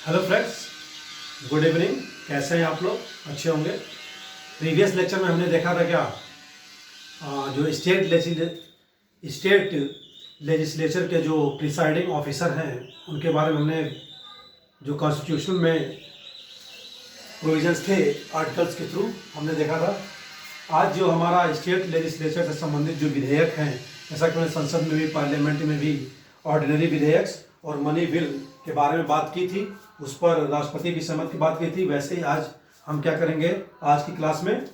Hello friends, good evening. कैसे हैं आप लोग? अच्छे होंगे। प्रीवियस लेक्चर में हमने देखा था क्या, जो स्टेट लेजिस्लेचर के जो प्रिसाइडिंग ऑफिसर हैं उनके बारे में हमने जो कॉन्स्टिट्यूशन में प्रोविजंस थे आर्टिकल्स के थ्रू हमने देखा था। आज जो हमारा स्टेट लेजिस्लेचर से संबंधित जो विधेयक हैं, जैसा कि मैंने संसद में भी पार्लियामेंट में भी ऑर्डिनरी विधेयक और मनी बिल के बारे में बात की थी, उस पर राष्ट्रपति की सहमति की बात की थी। वैसे ही आज हम क्या करेंगे, आज की क्लास में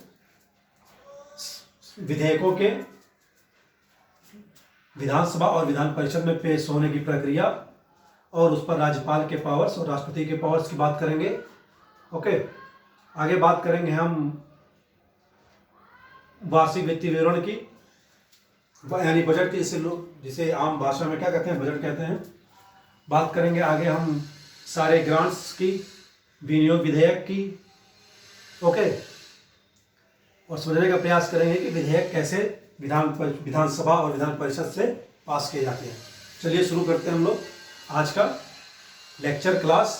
विधेयकों के विधानसभा और विधान परिषद में पेश होने की प्रक्रिया और उस पर राज्यपाल के पावर्स और राष्ट्रपति के पावर्स की बात करेंगे। ओके, आगे बात करेंगे हम वार्षिक वित्तीय विवरण की, यानी बजट की, जिसे आम भाषा में क्या कहते हैं, बजट कहते हैं। बात करेंगे आगे हम सारे ग्रांट्स की, विनियोग विधेयक की। ओके, और समझने का प्रयास करेंगे कि विधेयक कैसे विधानसभा और विधान परिषद से पास किए जाते हैं। चलिए शुरू करते हैं हम लोग आज का लेक्चर क्लास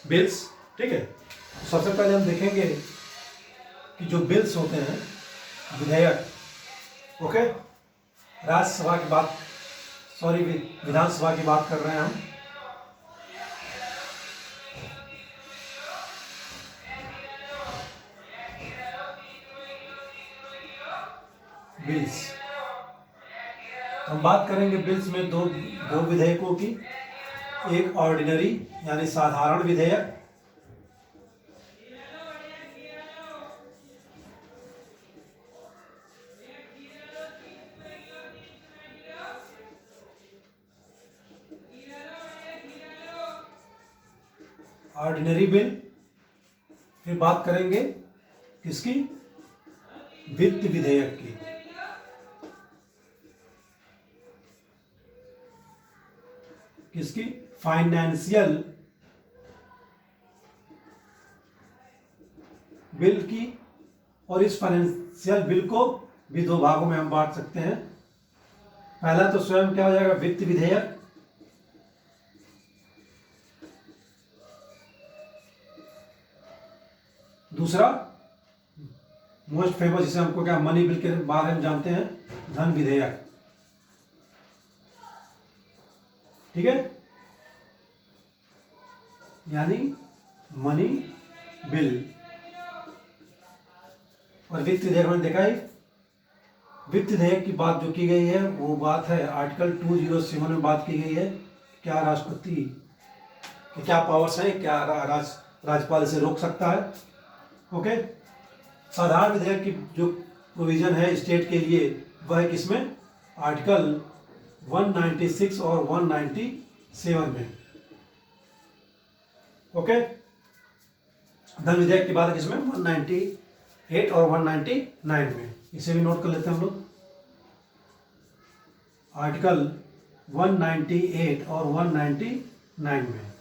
बिल्स। ठीक है, सबसे पहले हम देखेंगे कि जो बिल्स होते हैं, विधेयक, ओके, राज्यसभा की बात, सॉरी विधानसभा की बात कर रहे हैं हम। बिल्स, हम बात करेंगे बिल्स में दो विधेयकों की। एक ऑर्डिनरी यानी साधारण विधेयक, ऑर्डिनरी बिल। फिर बात करेंगे किसकी, वित्त विधेयक की। किसकी, फाइनेंशियल बिल की। और इस फाइनेंशियल बिल को भी दो भागों में हम बांट सकते हैं। पहला तो स्वयं क्या हो जाएगा, वित्त विधेयक। दूसरा मोस्ट फेमस, जिसे हमको क्या, मनी बिल के बारे में जानते हैं, धन विधेयक। ठीक है, यानी मनी बिल। और वित्त विधेयक में देखा ही, वित्त विधेयक की बात जो की गई है वो बात है आर्टिकल 207 में बात की गई है। क्या राष्ट्रपति के क्या पावर्स हैं, क्या राज्यपाल इसे रोक सकता है। ओके, साधारण विधेयक की जो प्रोविजन है स्टेट के लिए, वह है किसमें, आर्टिकल 196 और 197 में। ओके, धन विधेयक की बात है किसमें, 198 और 199 में। इसे भी नोट कर लेते हैं हम लोग, आर्टिकल 198 और 199 में।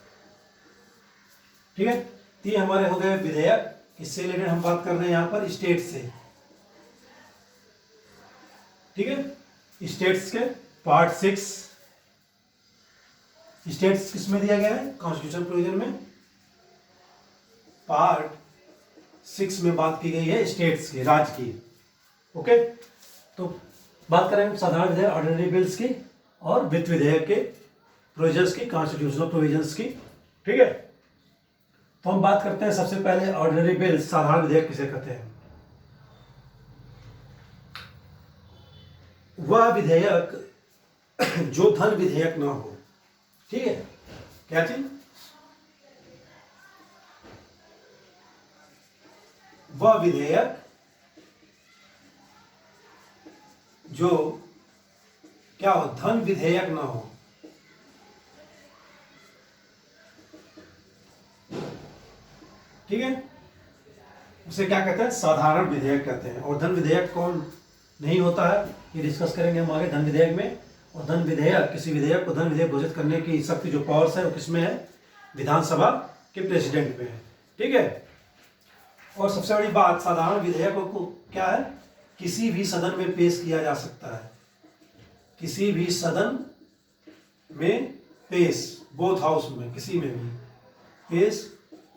ठीक है, ये हमारे हो गए विधेयक। इससे रिलेटेड हम बात कर रहे हैं यहाँ पर स्टेट से। ठीक है, स्टेट्स के पार्ट 6, स्टेट्स किसमें दिया गया है, कॉन्स्टिट्यूशन प्रोविजन में पार्ट 6 में बात की गई है स्टेट्स की, राज्य की। ओके, तो बात करें साधारण विधेयक, ऑर्डिनरी बिल्स की, और वित्त विधेयक के प्रोविजंस की, कॉन्स्टिट्यूशनल प्रोविजंस की। ठीक है, तो हम बात करते हैं सबसे पहले ऑर्डिनरी बिल, साधारण विधेयक किसे कहते हैं। वह विधेयक जो धन विधेयक ना हो। ठीक है, क्या चीज, वह विधेयक जो क्या हो, धन विधेयक ना हो। ठीक है, उसे क्या कहते हैं, साधारण विधेयक कहते हैं। और धन विधेयक कौन नहीं होता है, ये डिस्कस करेंगे हम आगे धन विधेयक में। और धन विधेयक, किसी विधेयक को धन विधेयक घोषित करने की शक्ति, जो पावर्स है, वो किसमें है, विधानसभा के प्रेसिडेंट में है। ठीक है, और सबसे बड़ी बात, साधारण विधेयकों को क्या है, किसी भी सदन में पेश किया जा सकता है। किसी भी सदन में पेश, बोथ हाउस में, किसी में भी। पेश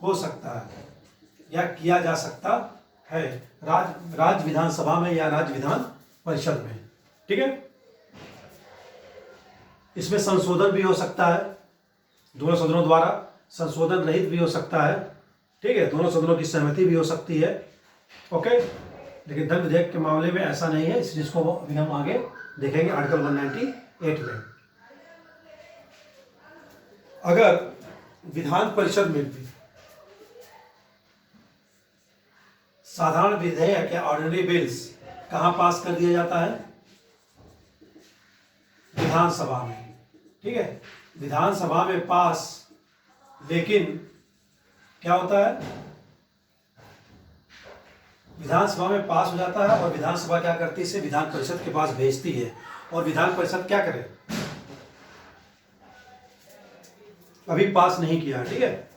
हो सकता है या किया जा सकता है राज्य विधानसभा में या राज्य विधान परिषद में। ठीक है, इसमें संशोधन भी हो सकता है, दोनों सदनों द्वारा संशोधन रहित भी हो सकता है। ठीक है, दोनों सदनों की सहमति भी हो सकती है। ओके, लेकिन धन विधेयक के मामले में ऐसा नहीं है, इस चीज को अभी हम आगे देखेंगे आर्टिकल 198 में। अगर विधान परिषद में भी साधारण विधेयक या ऑर्डिनरी बिल्स कहाँ पास कर दिया जाता है? विधानसभा में। ठीक है, विधानसभा में पास, लेकिन क्या होता है, विधानसभा में पास हो जाता है और विधानसभा क्या करती है, इसे विधान परिषद के पास भेजती है और विधान परिषद क्या करे, अभी पास नहीं किया। ठीक है,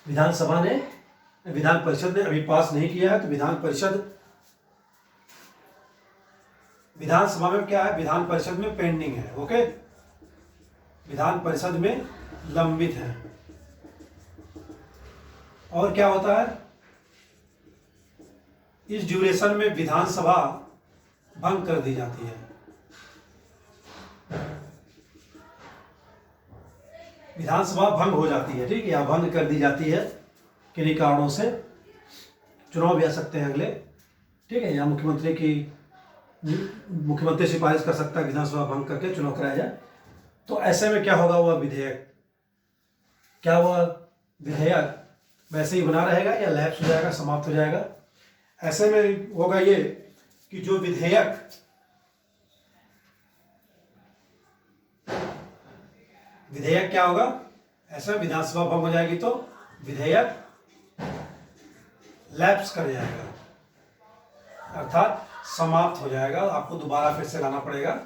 विधानसभा ने, विधान परिषद ने अभी पास नहीं किया है, तो विधान परिषद, विधानसभा में क्या है, विधान परिषद में पेंडिंग है। ओके, विधान परिषद में लंबित है। और क्या होता है, इस ड्यूरेशन में विधानसभा भंग कर दी जाती है। विधानसभा भंग हो जाती है। ठीक है, या भंग कर दी जाती है किन्हीं कारणों से, चुनाव भी आ सकते हैं अगले। ठीक है, या मुख्यमंत्री सिफारिश कर सकता है विधानसभा भंग करके चुनाव कराया जाए। तो ऐसे में क्या होगा, वह विधेयक, क्या वह विधेयक वैसे ही बना रहेगा या लैप्स हो जाएगा, समाप्त हो जाएगा? ऐसे में होगा ये कि जो विधेयक क्या होगा, ऐसा विधानसभा भंग हो जाएगी तो विधेयक लैप्स कर जाएगा, अर्थात समाप्त हो जाएगा। आपको दोबारा फिर से लाना पड़ेगा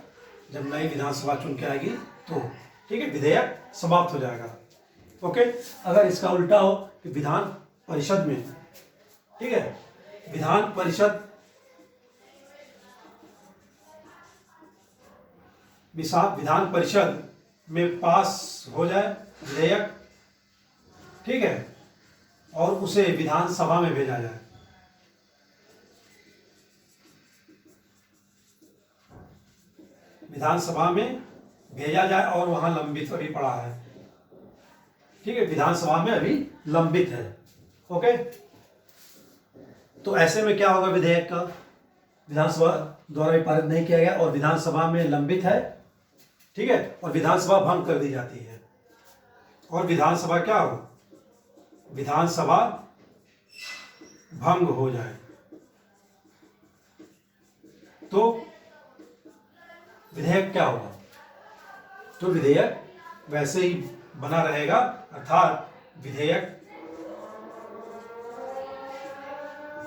जब नई विधानसभा चुन के आएगी तो। ठीक है, विधेयक समाप्त हो जाएगा। ओके, अगर इसका उल्टा हो कि विधान परिषद में, ठीक है, विधान परिषद में पास हो जाए विधेयक, ठीक है, और उसे विधानसभा में भेजा जाए, विधानसभा में भेजा जाए और वहां लंबित अभी पड़ा है। ठीक है, विधानसभा में अभी लंबित है। ओके, तो ऐसे में क्या होगा, विधेयक का विधानसभा द्वारा भी पारित नहीं किया गया और विधानसभा में लंबित है। ठीक है, और विधानसभा भंग कर दी जाती है और विधानसभा क्या हो, विधानसभा भंग हो जाए तो विधेयक क्या होगा, तो विधेयक वैसे ही बना रहेगा, अर्थात विधेयक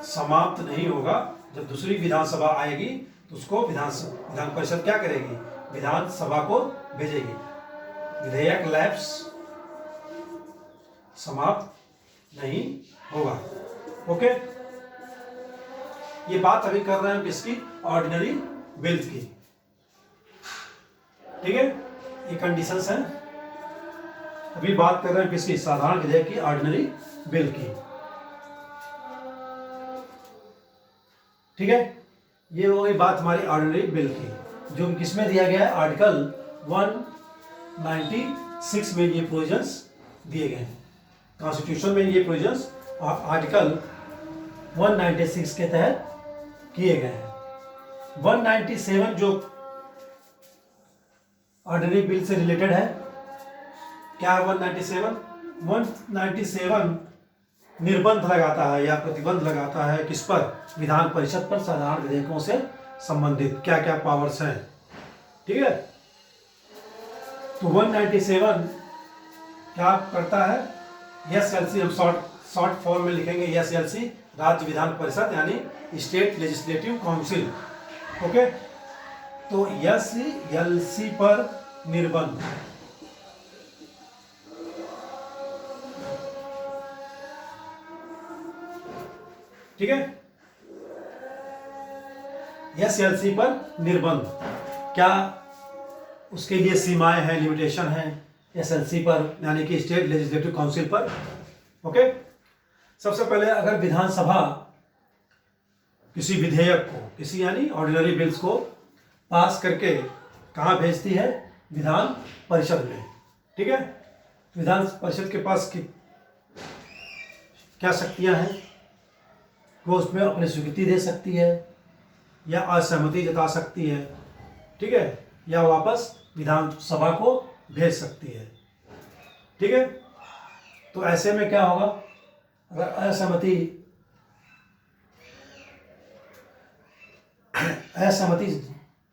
समाप्त नहीं होगा। जब दूसरी विधानसभा आएगी तो उसको विधान परिषद क्या करेगी, विधानसभा को भेजेगी। विधेयक लैप्स, समाप्त नहीं होगा। ओके, ये बात अभी कर रहे हैं किसकी, ऑर्डिनरी बिल्स की। ठीक है, ये कंडीशंस हैं। अभी बात कर रहे हैं किसकी, साधारण विधेयक की, ऑर्डिनरी बिल की। ठीक है, ये हो गई बात हमारी ऑर्डिनरी बिल की, जो किसमें दिया गया है, आर्टिकल 196 में ये प्रोविजंस दिए गए हैं। कॉन्स्टिट्यूशन में ये प्रोविजंस आर्टिकल 196 के तहत किए गए हैं। 197 जो ऑर्डिनरी बिल से रिलेटेड है, क्या है 197 निर्बंध लगाता है या प्रतिबंध लगाता है किस पर, विधान परिषद पर साधारण विधेयकों से संबंधित क्या क्या पावर्स हैं। ठीक है, तो 197 क्या करता है, एसएलसी, हम शॉर्ट फॉर्म में लिखेंगे एसएलसी, राज्य विधान परिषद यानी स्टेट लेजिस्लेटिव काउंसिल। ओके, तो एसएलसी पर निर्बंध, ठीक है, एसएलसी पर निर्बंध, क्या उसके लिए सीमाएं हैं, लिमिटेशन हैं, SLC पर यानी कि स्टेट लेजिस्लेटिव काउंसिल पर। ओके, सबसे पहले अगर विधानसभा किसी विधेयक को, किसी यानी ऑर्डिनरी बिल्स को पास करके कहाँ भेजती है? विधान परिषद में। ठीक है, विधान परिषद के पास क्या शक्तियां हैं? वो उसमें अपनी स्वीकृति दे सकती है या असहमति जता सकती है, ठीक है, या वापस विधानसभा को भेज सकती है। ठीक है, तो ऐसे में क्या होगा? अगर असहमति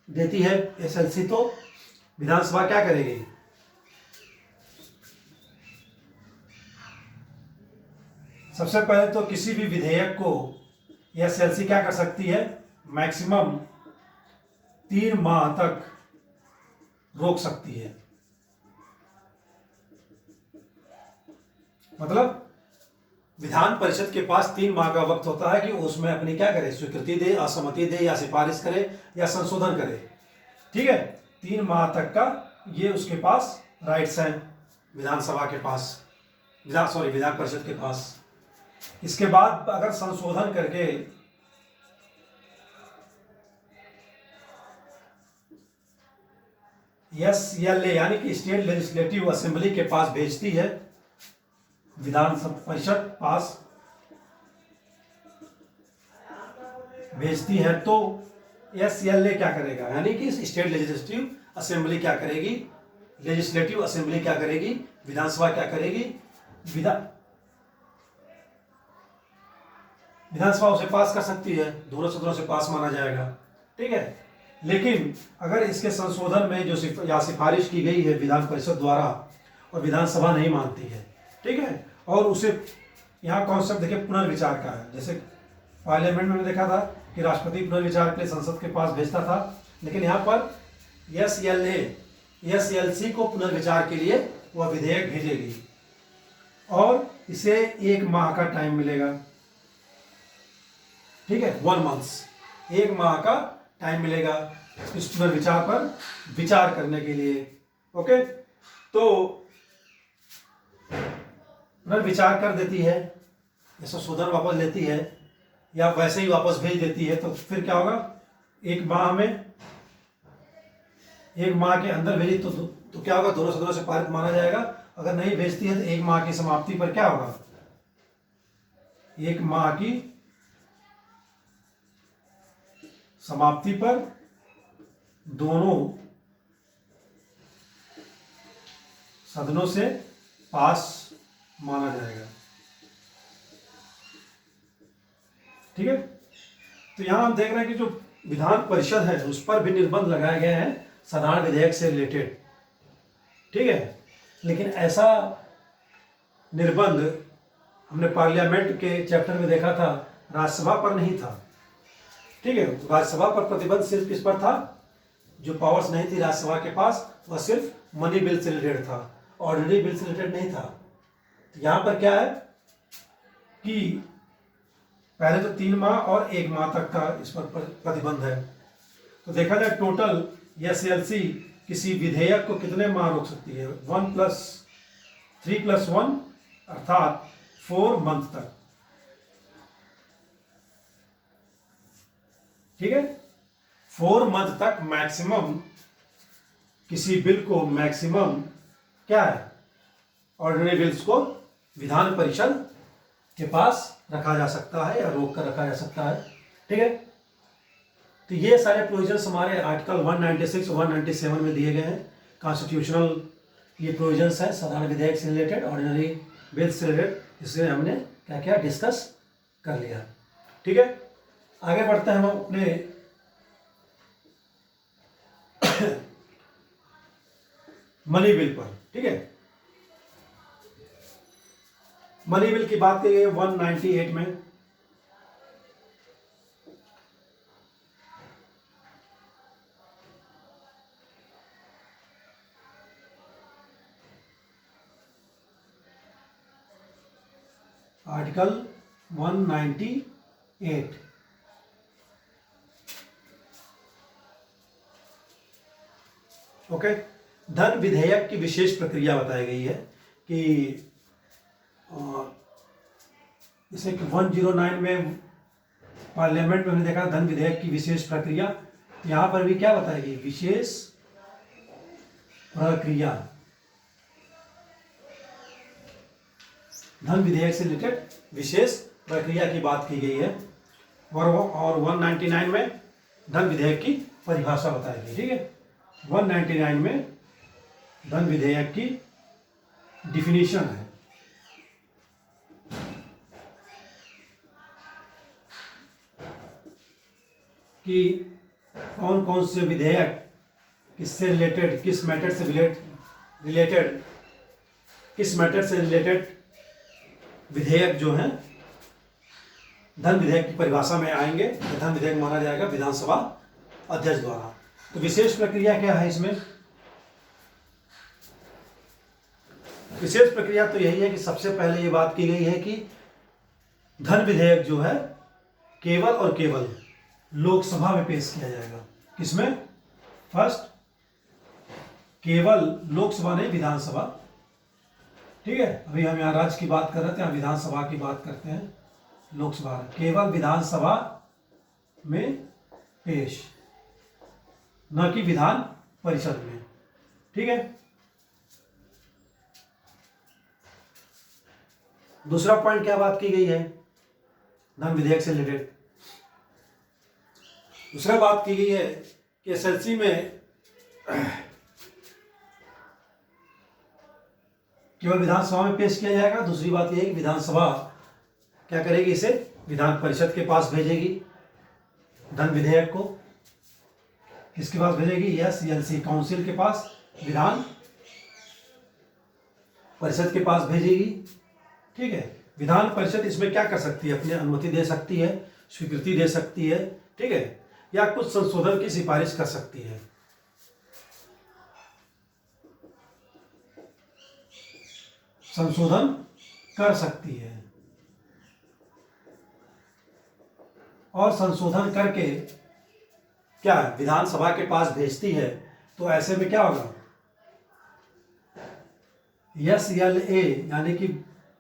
देती है SLC, तो विधानसभा क्या करेगी? सबसे पहले तो किसी भी विधेयक को SLC क्या कर सकती है? मैक्सिमम 3 माह तक रोक सकती है। मतलब विधान परिषद के पास 3 माह का वक्त होता है कि उसमें अपनी क्या करे? स्वीकृति दे, असहमति दे, या सिफारिश करे, या संशोधन करे। ठीक है, 3 माह तक का ये उसके पास राइट्स हैं विधानसभा के पास, विधान परिषद के पास। इसके बाद अगर संशोधन करके SLA यानी कि स्टेट लेजिस्लेटिव असेंबली के पास भेजती है, विधान परिषद पास भेजती है, तो SLA क्या करेगा? यानी कि स्टेट लेजिस्लेटिव असेंबली क्या करेगी? लेजिस्लेटिव असेंबली क्या करेगी? विधानसभा क्या करेगी? विधानसभा उसे पास कर सकती है, दोनों सदनों से पास माना जाएगा। ठीक है, लेकिन अगर इसके संशोधन में जो सिफारिश की गई है विधान परिषद द्वारा और विधानसभा नहीं मानती है, ठीक है, और उसे यहाँ कॉन्सेप्ट देखिए पुनर्विचार का है। जैसे पार्लियामेंट में देखा था कि राष्ट्रपति पुनर्विचार के लिए संसद के पास भेजता था, लेकिन यहाँ पर SLC को पुनर्विचार के लिए वह विधेयक भेजेगी और इसे 1 माह का टाइम मिलेगा। ठीक है, 1 मंथ, 1 माह का टाइम मिलेगा इस पुनर्विचार पर विचार करने के लिए। ओके, तो पुनर्विचार कर देती है, या संशोधन वापस लेती है, या वैसे ही वापस भेज देती है, तो फिर क्या होगा? 1 माह में, 1 माह के अंदर भेजी तो क्या होगा? दोनों सदनों से पारित माना जाएगा। अगर नहीं भेजती है तो 1 माह की समाप्ति पर क्या होगा? 1 माह की समाप्ति पर दोनों सदनों से पास माना जाएगा। ठीक है, तो यहां हम देख रहे हैं कि जो विधान परिषद है उस पर भी निर्बंध लगाए गए हैं साधारण विधेयक से रिलेटेड। ठीक है, लेकिन ऐसा निर्बंध हमने पार्लियामेंट के चैप्टर में देखा था, राज्यसभा पर नहीं था। ठीक है, राज्यसभा पर प्रतिबंध सिर्फ किस पर था? जो पावर्स नहीं थी राज्यसभा के पास, वह सिर्फ मनी बिल से रिलेटेड था, ऑर्डिनरी बिल से रिलेटेड नहीं था। तो यहां पर क्या है कि पहले तो 3 माह और 1 माह तक का इस पर प्रतिबंध है। तो देखा जाए टोटल SLC किसी विधेयक को कितने माह रोक सकती है? 1 + 3 + 1 अर्थात 4 मंथ तक। ठीक है, 4 मंथ तक मैक्सिमम किसी बिल को, मैक्सिमम क्या है? ऑर्डिनरी बिल्स को विधान परिषद के पास रखा जा सकता है या रोक कर रखा जा सकता है। ठीक है, तो ये सारे प्रोविजंस हमारे आर्टिकल 196 और 197 में दिए गए हैं। कॉन्स्टिट्यूशनल ये प्रोविजंस है साधारण विधेयक से रिलेटेड, ऑर्डिनरी बिल्स से रिलेटेड, इसलिए हमने क्या क्या डिस्कस कर लिया। ठीक है, आगे बढ़ते हैं हम अपने मनी बिल पर। ठीक है, मनी बिल की बात की गई 198 में। आर्टिकल 198। ओके, धन विधेयक की विशेष प्रक्रिया बताई गई है कि जैसे कि 109 में पार्लियामेंट में हमने देखा धन विधेयक की विशेष प्रक्रिया, यहाँ पर भी क्या बताई गई, विशेष प्रक्रिया, धन विधेयक से रिलेटेड विशेष प्रक्रिया की बात की गई है। और 199 में धन विधेयक की परिभाषा बताई गई। ठीक है, 199 में धन विधेयक की डिफिनीशन है। कि कौन कौन से विधेयक किससे रिलेटेड, किस मैटर से रिलेटेड किस मैटर से रिलेटेड विधेयक जो हैं धन विधेयक की परिभाषा में आएंगे। धन विधेयक माना जाएगा विधानसभा अध्यक्ष द्वारा। तो विशेष प्रक्रिया क्या है इसमें? विशेष प्रक्रिया तो यही है कि सबसे पहले ये बात की गई है कि धन विधेयक जो है केवल और केवल लोकसभा में पेश किया जाएगा। किसमें? फर्स्ट, केवल लोकसभा नहीं, विधानसभा। ठीक है, अभी हम यहाँ राज्य की बात कर रहे थे, यहाँ विधानसभा की बात करते हैं। लोकसभा केवल विधानसभा में पेश, न कि विधान परिषद में। ठीक है, दूसरा पॉइंट क्या बात की गई है धन विधेयक से रिलेटेड? दूसरा बात की गई है कि एसएलसी में केवल विधानसभा में पेश किया जाएगा। दूसरी बात यह है कि विधानसभा क्या करेगी, इसे विधान परिषद के पास भेजेगी धन विधेयक को। किसके पास भेजेगी? एसएलसी काउंसिल के पास, विधान परिषद के पास भेजेगी। ठीक है, विधान परिषद इसमें क्या कर सकती है? अपनी अनुमति दे सकती है, स्वीकृति दे सकती है। ठीक है, या कुछ संशोधन की सिफारिश कर सकती है। संशोधन कर सकती है और संशोधन करके क्या विधानसभा के पास भेजती है। तो ऐसे में क्या होगा, SLA यानी कि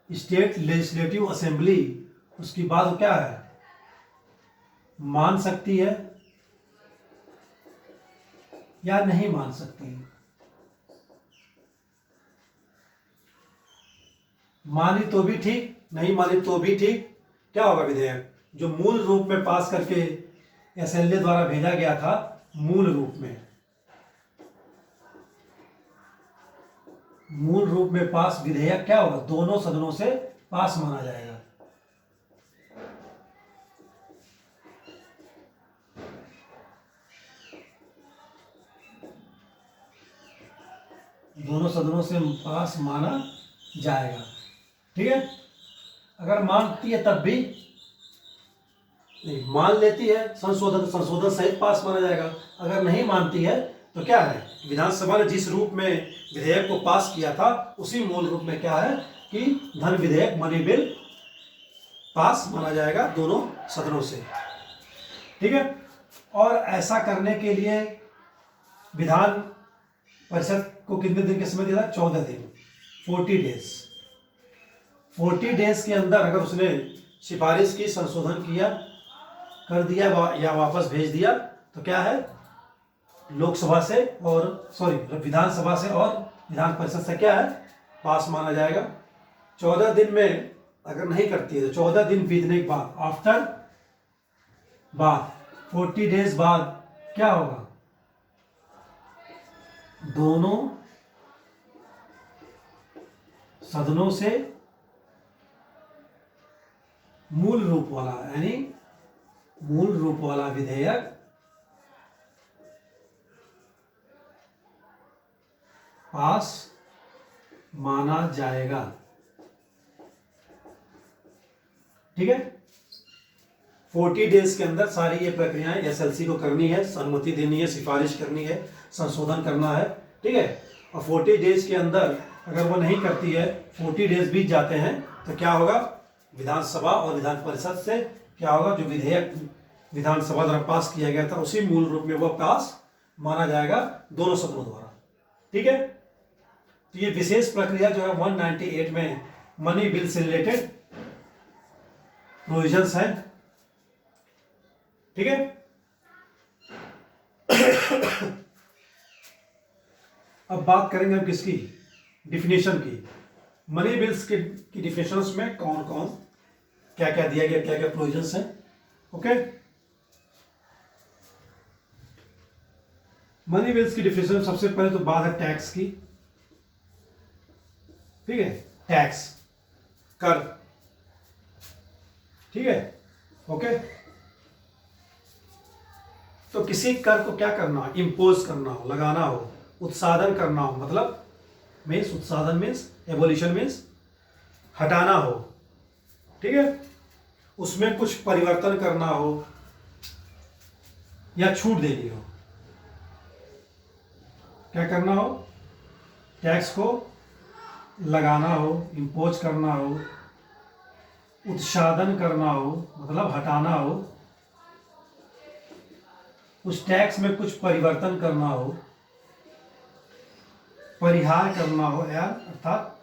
स्टेट लेजिस्लेटिव असेंबली उसकी बात क्या है, मान सकती है या नहीं मान सकती। मानी तो भी ठीक, नहीं मानी तो भी ठीक। क्या होगा, विधेयक जो मूल रूप में पास करके SLA द्वारा भेजा गया था, मूल रूप में पास विधेयक क्या होगा, दोनों सदनों से पास माना जाएगा। दोनों सदनों से पास माना जाएगा। ठीक है, अगर मानती है तब भी नहीं, मान लेती है संशोधन सहित पास माना जाएगा। अगर नहीं मानती है तो क्या है, विधानसभा ने जिस रूप में विधेयक को पास किया था उसी मूल रूप में क्या है कि धन विधेयक मनी बिल पास माना जाएगा दोनों सदनों से। ठीक है, और ऐसा करने के लिए विधान परिषद को कितने दिन का समय दिया था? 14 दिन, 40 डेज। 40 डेज के अंदर अगर उसने सिफारिश की, संशोधन किया, कर दिया या वापस भेज दिया तो क्या है, लोकसभा से और विधानसभा से और विधान परिषद से क्या है, पास माना जाएगा। 14 दिन में अगर नहीं करती है तो 14 दिन बीतने के बाद, आफ्टर बाद 40 डेज बाद क्या होगा, दोनों सदनों से मूल रूप वाला विधेयक पास माना जाएगा। ठीक है, 40 डेज के अंदर सारी ये प्रक्रियाएं एसएलसी को करनी है, अनुमति देनी है, सिफारिश करनी है, संशोधन करना है। ठीक है, और 40 डेज के अंदर अगर वो नहीं करती है, 40 डेज बीत जाते हैं तो क्या होगा, विधानसभा और विधान परिषद से क्या होगा, जो विधेयक विधानसभा द्वारा पास किया गया था उसी मूल रूप में वो पास माना जाएगा दोनों सदनों द्वारा। ठीक है। तो ये विशेष प्रक्रिया जो है 198 में मनी बिल से रिलेटेड प्रोविजंस है, ठीक है। अब बात करेंगे हम किसकी, डिफिनेशन की। मनी बिल्स की डिफिनेशंस में कौन कौन क्या क्या दिया गया, क्या क्या प्रोविजंस है। ओके, मनी बिल्स की डिफिनेशन सबसे पहले तो बात है टैक्स की, ठीक है, टैक्स, कर, ठीक है। ओके, तो किसी कर को क्या करना हो, इम्पोज करना हो, लगाना हो, उत्साधन करना हो, मतलब मीन्स उत्साधन मीन्स एबोलिशन मीन्स हटाना हो, ठीक है। उसमें कुछ परिवर्तन करना हो या छूट देनी हो। क्या करना हो, टैक्स को लगाना हो, इम्पोज करना हो, उत्साधन करना हो मतलब हटाना हो, उस टैक्स में कुछ परिवर्तन करना हो, परिहार करना हो, यार अर्थात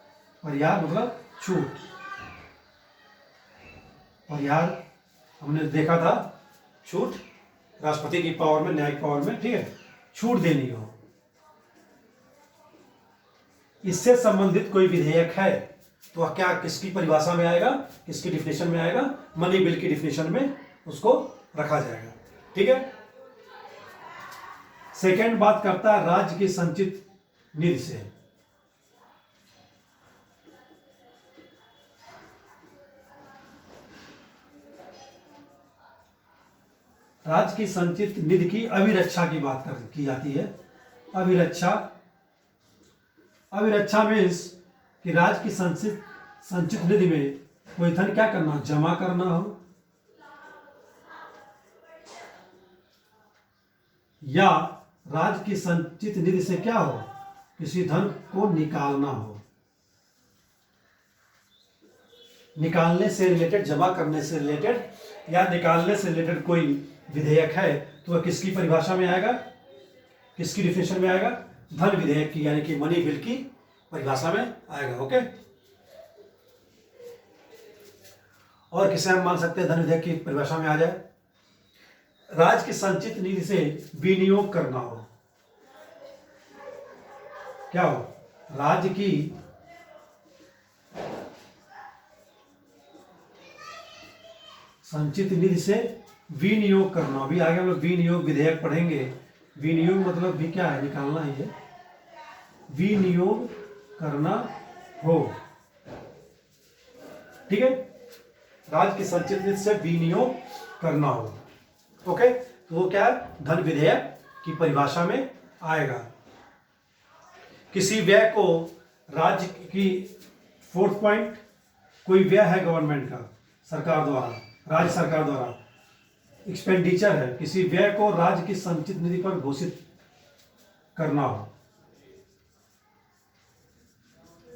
परिहार मतलब छूट। परिहार हमने देखा था, छूट राष्ट्रपति की पावर में, न्यायिक पावर में, ठीक है, छूट देनी हो। इससे संबंधित कोई विधेयक है तो क्या किसकी परिभाषा में आएगा, किसकी डिफिनेशन में आएगा, मनी बिल की डिफिनेशन में उसको रखा जाएगा, ठीक है। सेकेंड बात करता है राज्य की संचित निधि से। राज्य की संचित निधि की अभिरक्षा की बात की जाती है। अभिरक्षा, अभिरक्षा मीन्स कि राज्य की संचित निधि में कोई धन क्या करना हो, जमा करना हो, या राज्य की संचित निधि से क्या हो, किसी धन को निकालना हो। निकालने से रिलेटेड, जमा करने से रिलेटेड या निकालने से रिलेटेड कोई विधेयक है तो वह किसकी परिभाषा में आएगा, किसकी डिफिनेशन में आएगा, धन विधेयक की यानी कि मनी बिल की परिभाषा में आएगा। ओके, और किसे हम मान सकते हैं धन विधेयक की परिभाषा में आ जाए, राज्य की संचित निधि से विनियोग करना हो। क्या हो, राज्य की संचित निधि से विनियोग करना। अभी आगे हम लोग विनियोग विधेयक पढ़ेंगे। विनियोग मतलब भी क्या है, निकालना ही है, विनियोग करना हो, ठीक है। राज्य की संचित निधि से विनियोग करना हो, ओके, तो वो क्या है, धन विधेयक की परिभाषा में आएगा। किसी व्यय को राज्य की, फोर्थ पॉइंट, कोई व्यय है गवर्नमेंट का, सरकार द्वारा, राज्य सरकार द्वारा एक्सपेंडिचर है, किसी व्यय को राज्य की संचित निधि पर घोषित करना हो।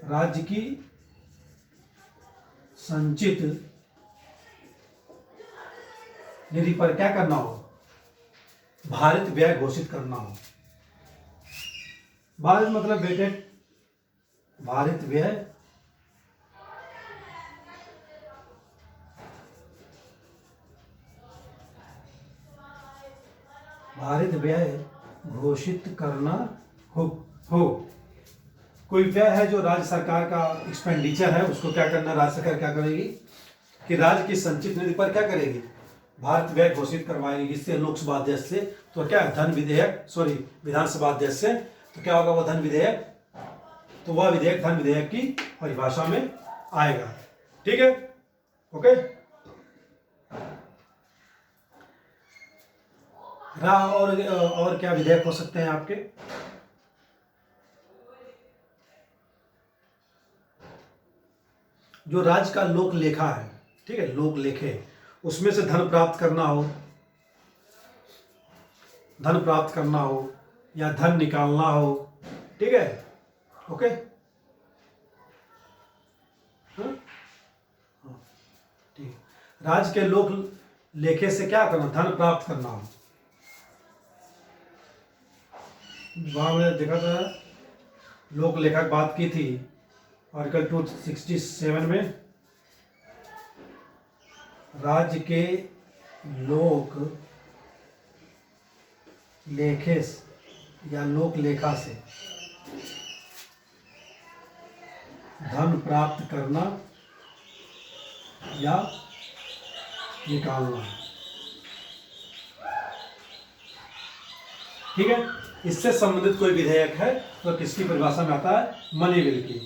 राज्य की संचित निधि पर क्या करना हो, भारित व्यय घोषित करना हो। भारित मतलब बेटे, भारित व्यय, भारित व्यय घोषित करना हो। कोई व्यय है जो राज्य सरकार का एक्सपेंडिचर है, उसको क्या करना, राज्य सरकार क्या करेगी कि राज्य की संचित निधि पर क्या करेगी, भारत व्यय घोषित करवाएगी। इससे लोकसभा अध्यक्ष से तो क्या है, धन विधेयक, सॉरी विधानसभा अध्यक्ष से तो क्या होगा, वो धन विधेयक, तो वह विधेयक धन विधेयक की परिभाषा में आएगा, ठीक है। ओके, और क्या विधेयक हो सकते हैं आपके, जो राज्य का लोक लेखा है, ठीक है, लोक लेखे, उसमें से धन प्राप्त करना हो, धन प्राप्त करना हो या धन निकालना हो, ठीक है। ओके, ठीक, राज्य के लोक लेखे से क्या करना, धन प्राप्त करना हो। वहां मैंने देखा था लोक लेखा की बात की थी आर्टिकल 267 में, राज्य के लोक लेखे या लोक लेखा से धन प्राप्त करना या निकालना। ठीक है, इससे संबंधित कोई विधेयक है तो किसकी परिभाषा में आता है? मनी बिल की।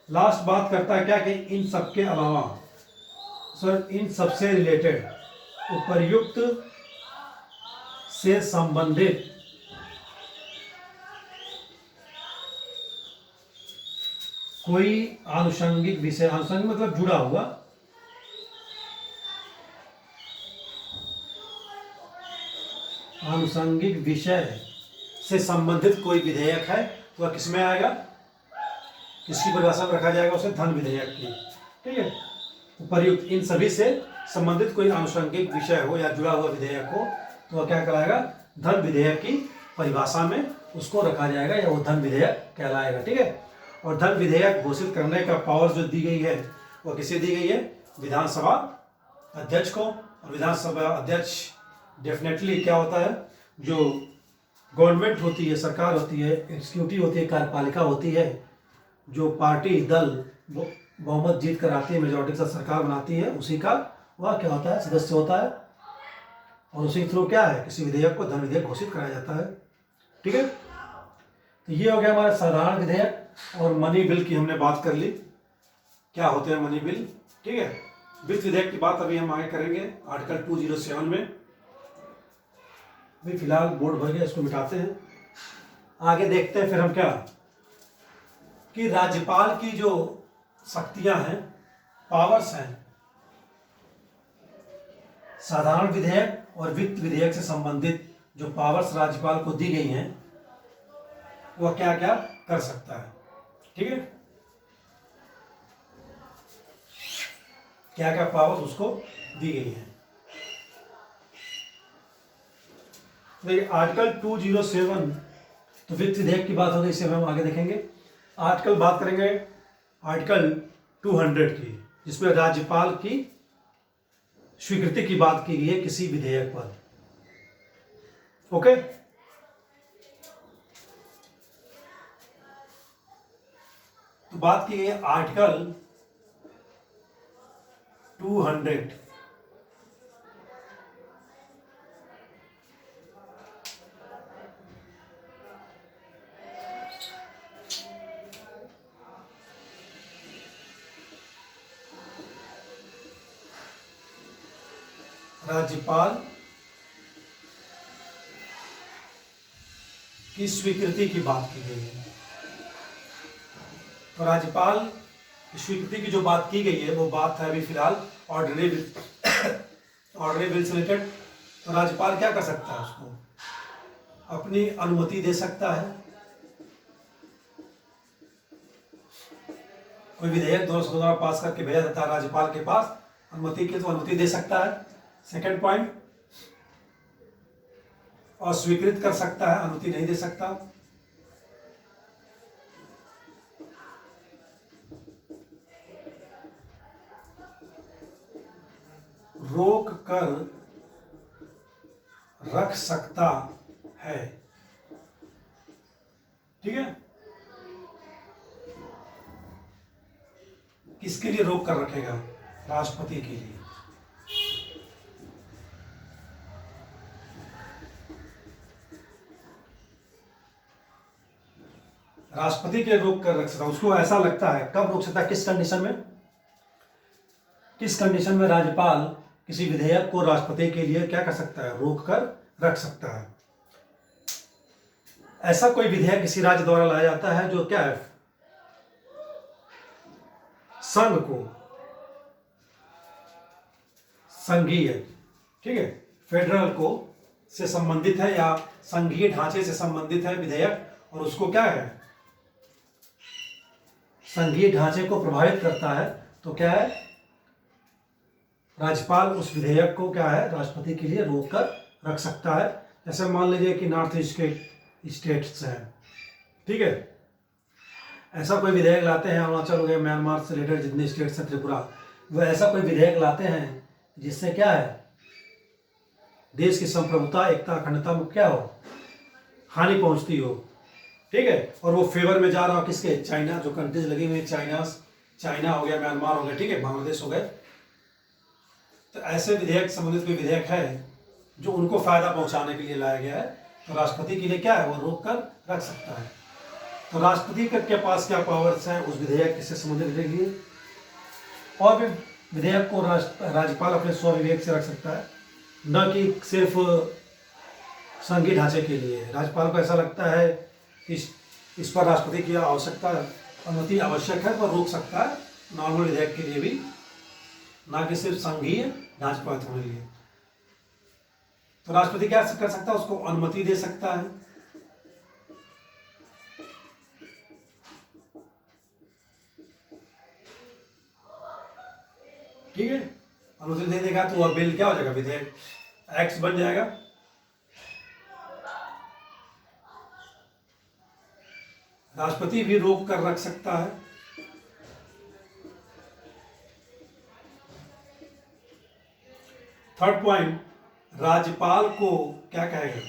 लास्ट बात करता है क्या कि इन सबके अलावा सर इन सबसे रिलेटेड उपर्युक्त से संबंधित कोई आनुषंगिक विषय, आनुषंगिक मतलब जुड़ा हुआ, आनुषंगिक विषय से संबंधित कोई विधेयक है तो वह किसमें आएगा? किसकी परिभाषा में रखा जाएगा? उसे धन विधेयक की। ठीक है, उपर्युक्त इन सभी से संबंधित कोई आनुषंगिक विषय हो या जुड़ा हुआ विधेयक हो तो वह क्या कहलाएगा? धन विधेयक की परिभाषा में उसको रखा जाएगा या वो धन विधेयक कहलाएगा। ठीक है, और धन विधेयक घोषित करने का पावर जो दी गई है वह किसे दी गई है? विधानसभा अध्यक्ष को। और विधानसभा अध्यक्ष डेफिनेटली क्या होता है, जो गवर्नमेंट होती है, सरकार होती है, एग्जीक्यूटिव होती है, कार्यपालिका होती है, जो पार्टी दल बहुमत जीत कर आती है, मेजोरिटी के साथ सरकार बनाती है, उसी का वह क्या होता है? सदस्य होता है। और उसी थ्रू क्या है? किसी विधेयक को धन विधेयक घोषित कराया जाता है। ठीक है, तो ये हो गया हमारा साधारण विधेयक। और मनी बिल की हमने बात कर ली, क्या होते हैं मनी बिल। ठीक है, वित्त विधेयक की बात अभी हम आगे करेंगे आर्टिकल 207 में। अभी फिलहाल बोर्ड भर गया, इसको मिटाते हैं, आगे देखते हैं फिर हम क्या कि राज्यपाल की जो शक्तियां हैं, पावर्स हैं, साधारण विधेयक और वित्त विधेयक से संबंधित जो पावर्स राज्यपाल को दी गई हैं वह क्या क्या कर सकता है। ठीक है, क्या क्या पावर्स उसको दी गई है। देखिए आर्टिकल 207 तो वित्त विधेयक की बात होगी, इसे हम आगे देखेंगे। आर्टिकल बात करेंगे आर्टिकल 200 की, जिसमें राज्यपाल की स्वीकृति की बात की गई है किसी विधेयक पर। ओके, तो बात की गई है आर्टिकल 200। राज्यपाल की स्वीकृति की बात की गई है। तो राज्यपाल की स्वीकृति की जो बात की गई है वो बात है अभी फिलहाल ऑर्डिनरी बिल से रिलेटेड। तो राज्यपाल क्या कर सकता है? उसको अपनी अनुमति दे सकता है। कोई विधेयक दोनों सदनों द्वारा पास करके भेजा जाता है राज्यपाल के पास अनुमति के, तो अनुमति दे सकता है। सेकंड पॉइंट, और स्वीकृत कर सकता है, अनुमति नहीं दे सकता। रोक कर रख सकता है। ठीक है, किसके लिए रोक कर रखेगा? राष्ट्रपति के लिए। राष्ट्रपति के लिए रोक कर रख सकता है। उसको ऐसा लगता है, कब रोक सकता है? किस कंडीशन में? किस कंडीशन में राज्यपाल किसी विधेयक को राष्ट्रपति के लिए क्या कर सकता है? रोक कर रख सकता है। ऐसा कोई विधेयक किसी राज्य द्वारा लाया जाता है जो क्या है? संघ को, संघीय, ठीक है, फेडरल को से संबंधित है या संघीय ढांचे से संबंधित है विधेयक, और उसको क्या है? संघीय ढांचे को प्रभावित करता है, तो क्या है? राज्यपाल उस विधेयक को क्या है? राष्ट्रपति के लिए रोक कर रख सकता है। जैसे मान लीजिए कि नॉर्थ ईस्ट के स्टेट्स हैं, ठीक है, ऐसा कोई विधेयक लाते हैं, अरुणाचल हो गया, म्यांमार से रिलेटेड जितने स्टेट्स हैं, त्रिपुरा, वो ऐसा कोई विधेयक लाते हैं जिससे क्या है, देश की संप्रभुता, एकता, अखंडता में क्या हो, हानि पहुंचती हो, ठीक है। और वो फेवर में जा रहा हो किसके, चाइना, जो कंट्रीज लगी हुई, चाइना हो गया, म्यांमार हो गया, ठीक है, बांग्लादेश हो गए। तो ऐसे विधेयक, संबंधित कोई विधेयक है जो उनको फायदा पहुंचाने के लिए लाया गया है, तो राष्ट्रपति के लिए क्या है, वो रोक कर रख सकता है। तो राष्ट्रपति के पास क्या पावर्स हैं उस विधेयक से संबंधित के लिए। और भी विधेयक को राज्यपाल अपने स्वविवेक से रख सकता है, न कि सिर्फ संघीय ढांचे के लिए। राज्यपाल को ऐसा लगता है इस पर राष्ट्रपति की आवश्यकता, अनुमति आवश्यक है, तो रोक सकता है नॉर्मल विधेयक के लिए भी, ना कि सिर्फ संघीय ढांचे पर होने के लिए। तो राष्ट्रपति क्या कर सकता है, उसको अनुमति दे सकता है। ठीक है, अनुमति दे देगा तो वह बिल क्या हो जाएगा, विधेयक, एक्ट बन जाएगा। राष्ट्रपति भी रोक कर रख सकता है। थर्ड पॉइंट, राज्यपाल को क्या कहेगा,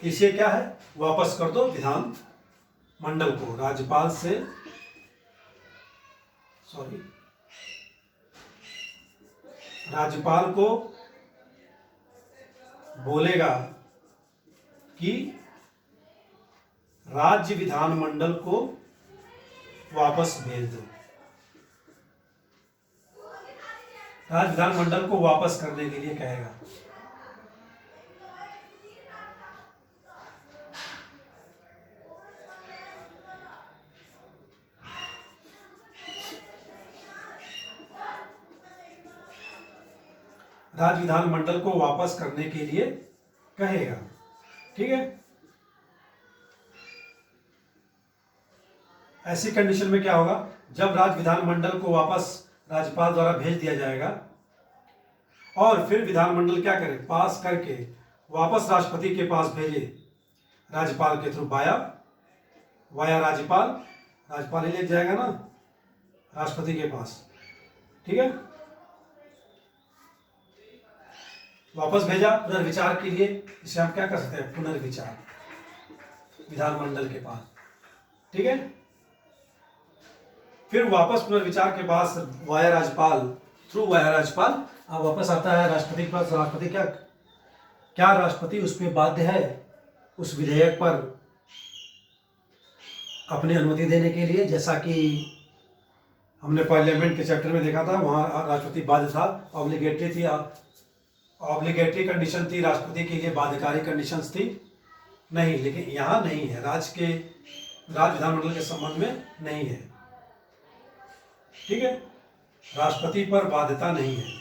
इसे क्या है, वापस कर दो विधान मंडल को। राज्यपाल से राज्यपाल को बोलेगा कि राज्य विधानमंडल को वापस भेज दो, राज्य विधानमंडल को वापस करने के लिए कहेगा। राज्य विधानमंडल को वापस करने के लिए कहेगा, ठीक है। ऐसी कंडीशन में क्या होगा, जब राज्य विधानमंडल को वापस राज्यपाल द्वारा भेज दिया जाएगा और फिर विधानमंडल क्या करे, पास करके वापस राष्ट्रपति के पास भेजे, राज्यपाल के थ्रू, वाया राज्यपाल ही ले जाएगा ना राष्ट्रपति के पास, ठीक है। वापस भेजा पुनर्विचार के लिए, इसे हम क्या कर सकते हैं, पुनर्विचार विधानमंडल के पास, ठीक है। फिर वापस पुनर्विचार के पास वाया राज्यपाल, थ्रू वाया राज्यपाल वापस आता है राष्ट्रपति के पास। राष्ट्रपति क्या राष्ट्रपति उस पर बाध्य है उस विधेयक पर अपनी अनुमति देने के लिए, जैसा कि हमने पार्लियामेंट के चैप्टर में देखा था, वहां राष्ट्रपति बाध्य था, ऑब्लिगेटरी कंडीशन थी राष्ट्रपति के लिए, बाध्यकारी कंडीशंस थी नहीं, लेकिन यहाँ नहीं है, राज्य विधानमंडल के संबंध में नहीं है, ठीक है। राष्ट्रपति पर बाध्यता नहीं है।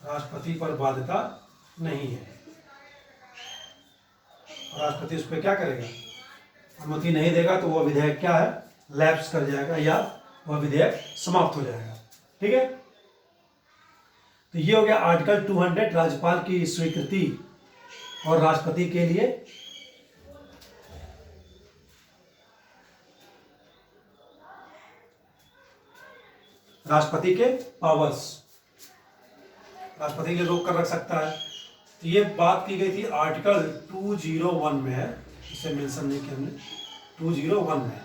राष्ट्रपति पर बाध्यता नहीं है, राष्ट्रपति उस पर क्या करेगा, अनुमति नहीं देगा, तो वह विधेयक क्या है, लैप्स कर जाएगा या वह विधेयक समाप्त हो जाएगा, ठीक है। तो ये हो गया आर्टिकल 200, राज्यपाल की स्वीकृति और राष्ट्रपति के लिए राष्ट्रपति के पावर्स, राष्ट्रपति के लिए रोक कर रख सकता है। तो ये बात की गई थी आर्टिकल 201 में है, इसे मेंशन नहीं किया हमने, 201 में।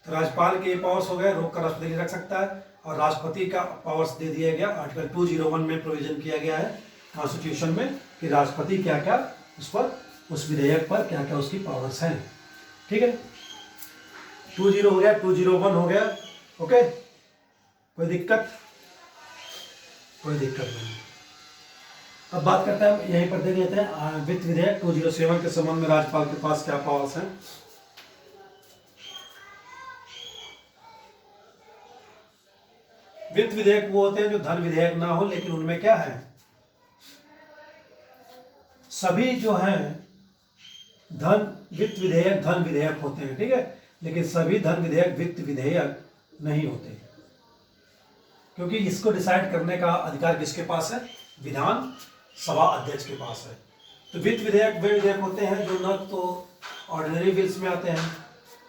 तो राज्यपाल के पावर्स हो गए, रोक कर राष्ट्रपति के लिए रख सकता है, और राष्ट्रपति का पावर्स दे दिया गया। आर्टिकल 201 में प्रोविजन किया गया है कॉन्स्टिट्यूशन में कि राष्ट्रपति क्या क्या उस विधेयक पर क्या क्या उसकी पावर्स हैं, ठीक है। 20 हो गया, 201 हो गया, ओके। कोई दिक्कत नहीं। अब बात करते हैं, यहीं पर देख लेते हैं वित्त विधेयक 207 के संबंध में राज्यपाल के पास क्या पावर्स हैं। वित्त विधेयक वो होते हैं जो धन विधेयक ना हो, लेकिन उनमें क्या है, सभी जो हैं वित्त विधेयक धन विधेयक होते हैं, ठीक है, लेकिन सभी धन विधेयक वित्त विधेयक नहीं होते, क्योंकि इसको डिसाइड करने का अधिकार किसके पास है, विधान सभा अध्यक्ष के पास है। तो वित्त विधेयक वे विधेयक होते हैं जो न तो ऑर्डिनरी बिल्स में आते हैं,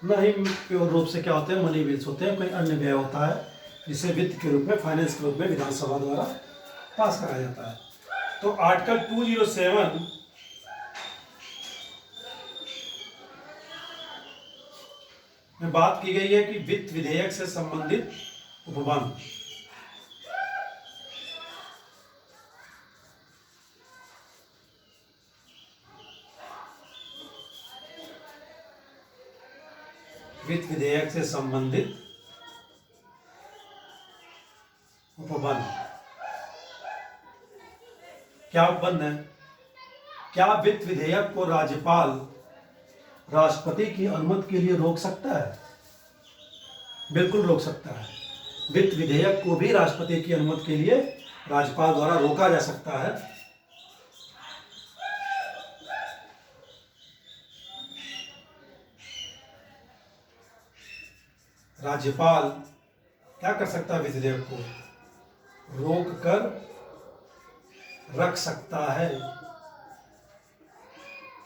न ही प्योर रूप से क्या होते हैं, मनी बिल्स होते हैं, कोई अन्य व्यय होता है जिसे वित्त के रूप में, फाइनेंस के रूप में विधानसभा द्वारा पास कराया जाता है। तो आर्टिकल 207 में बात की गई है कि वित्त विधेयक से संबंधित उपबंध, वित्त विधेयक से संबंधित उपबंध क्या उपबंध है? क्या वित्त विधेयक को राज्यपाल राष्ट्रपति की अनुमति के लिए रोक सकता है? बिल्कुल रोक सकता है। वित्त विधेयक को भी राष्ट्रपति की अनुमति के लिए राज्यपाल द्वारा रोका जा सकता है। राज्यपाल क्या कर सकता है? वित्त विधेयक को रोक कर रख सकता है।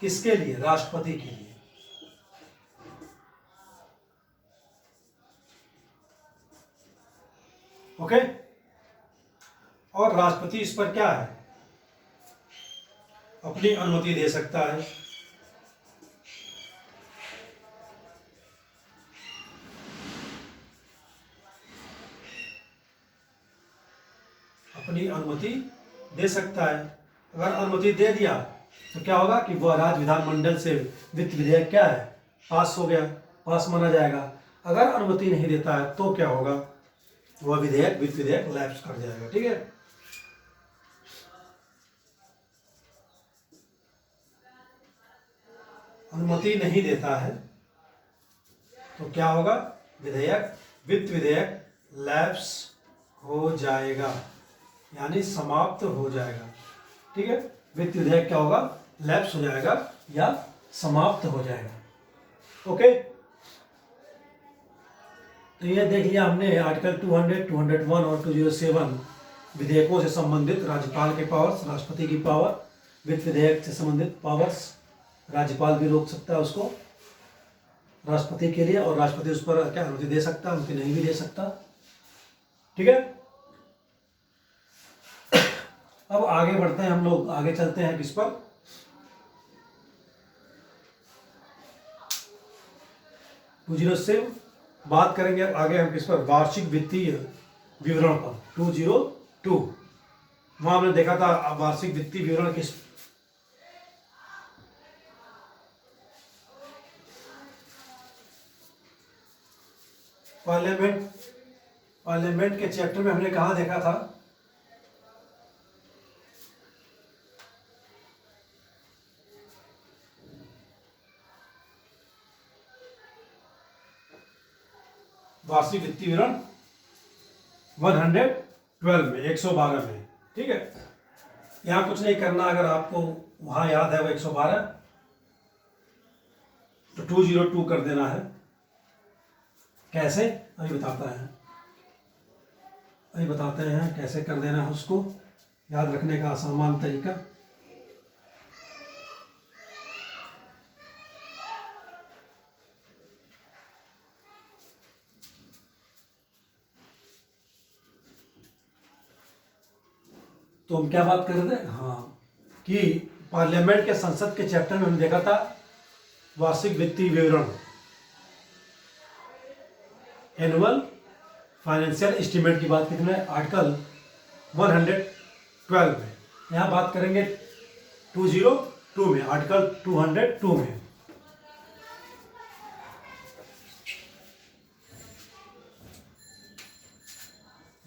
किसके लिए? राष्ट्रपति के लिए। ओके। और राष्ट्रपति इस पर क्या है? अपनी अनुमति दे सकता है। अपनी अनुमति दे सकता है। अगर अनुमति दे दिया तो क्या होगा कि वह राज्य विधानमंडल से वित्त विधेयक क्या है? पास हो गया, पास माना जाएगा। अगर अनुमति नहीं देता है तो क्या होगा? वह विधेयक, वित्त विधेयक लैप्स कर जाएगा। ठीक है। अनुमति नहीं देता है तो क्या होगा? विधेयक, वित्त विधेयक लैप्स हो जाएगा, यानी समाप्त हो जाएगा। ठीक है। वित्त विधेयक क्या होगा? लैप्स हो जाएगा या समाप्त हो जाएगा। ओके। तो ये देख लिया हमने आर्टिकल 200, 201 और 207 विधेयकों से संबंधित राज्यपाल के पावर्स, राष्ट्रपति की पावर। वित्त विधेयक से संबंधित पावर्स, राज्यपाल भी रोक सकता है उसको राष्ट्रपति के लिए, और राष्ट्रपति उस पर क्या अनुमति दे सकता है, अनुमति नहीं भी दे सकता। ठीक है। अब आगे बढ़ते हैं हम लोग, आगे चलते हैं किस पर? से बात करेंगे आगे हम किस पर? वार्षिक वित्तीय विवरण पर। 202 वहां हमने देखा था वार्षिक वित्तीय विवरण किस पार्लियामेंट के चैप्टर में हमने कहा देखा था? वार्षिक वित्तीय विवरण 112 में, 112 में। ठीक है। यहां कुछ नहीं करना, अगर आपको वहां याद है वो 112 तो 202 कर देना है। कैसे? अभी बताते हैं कैसे कर देना है उसको, याद रखने का आसान तरीका। तो हम क्या बात कर रहे थे? हाँ, कि पार्लियामेंट के संसद के चैप्टर में हमने देखा था वार्षिक वित्तीय विवरण, एनुअल फाइनेंशियल एस्टीमेट की बात की थी आर्टिकल 112 में। यहाँ बात करेंगे 202 में, आर्टिकल 202 में।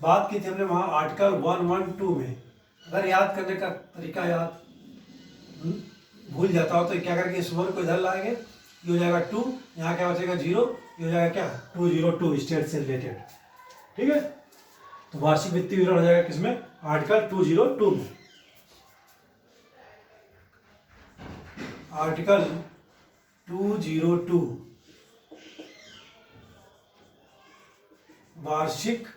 बात की थी हमने वहां आर्टिकल 112 में। अगर याद करने का तरीका भूल जाता हो तो क्या करेंगे? इस वन को इधर लाएंगे, ये हो जाएगा 2, यहाँ क्या बचेगा 0, ये हो जाएगा क्या? 202 स्टेट से रिलेटेड। ठीक है। तो वार्षिक वित्तीय विवरण हो जाएगा किसमें? आर्टिकल 202 में। आर्टिकल 202 वार्षिक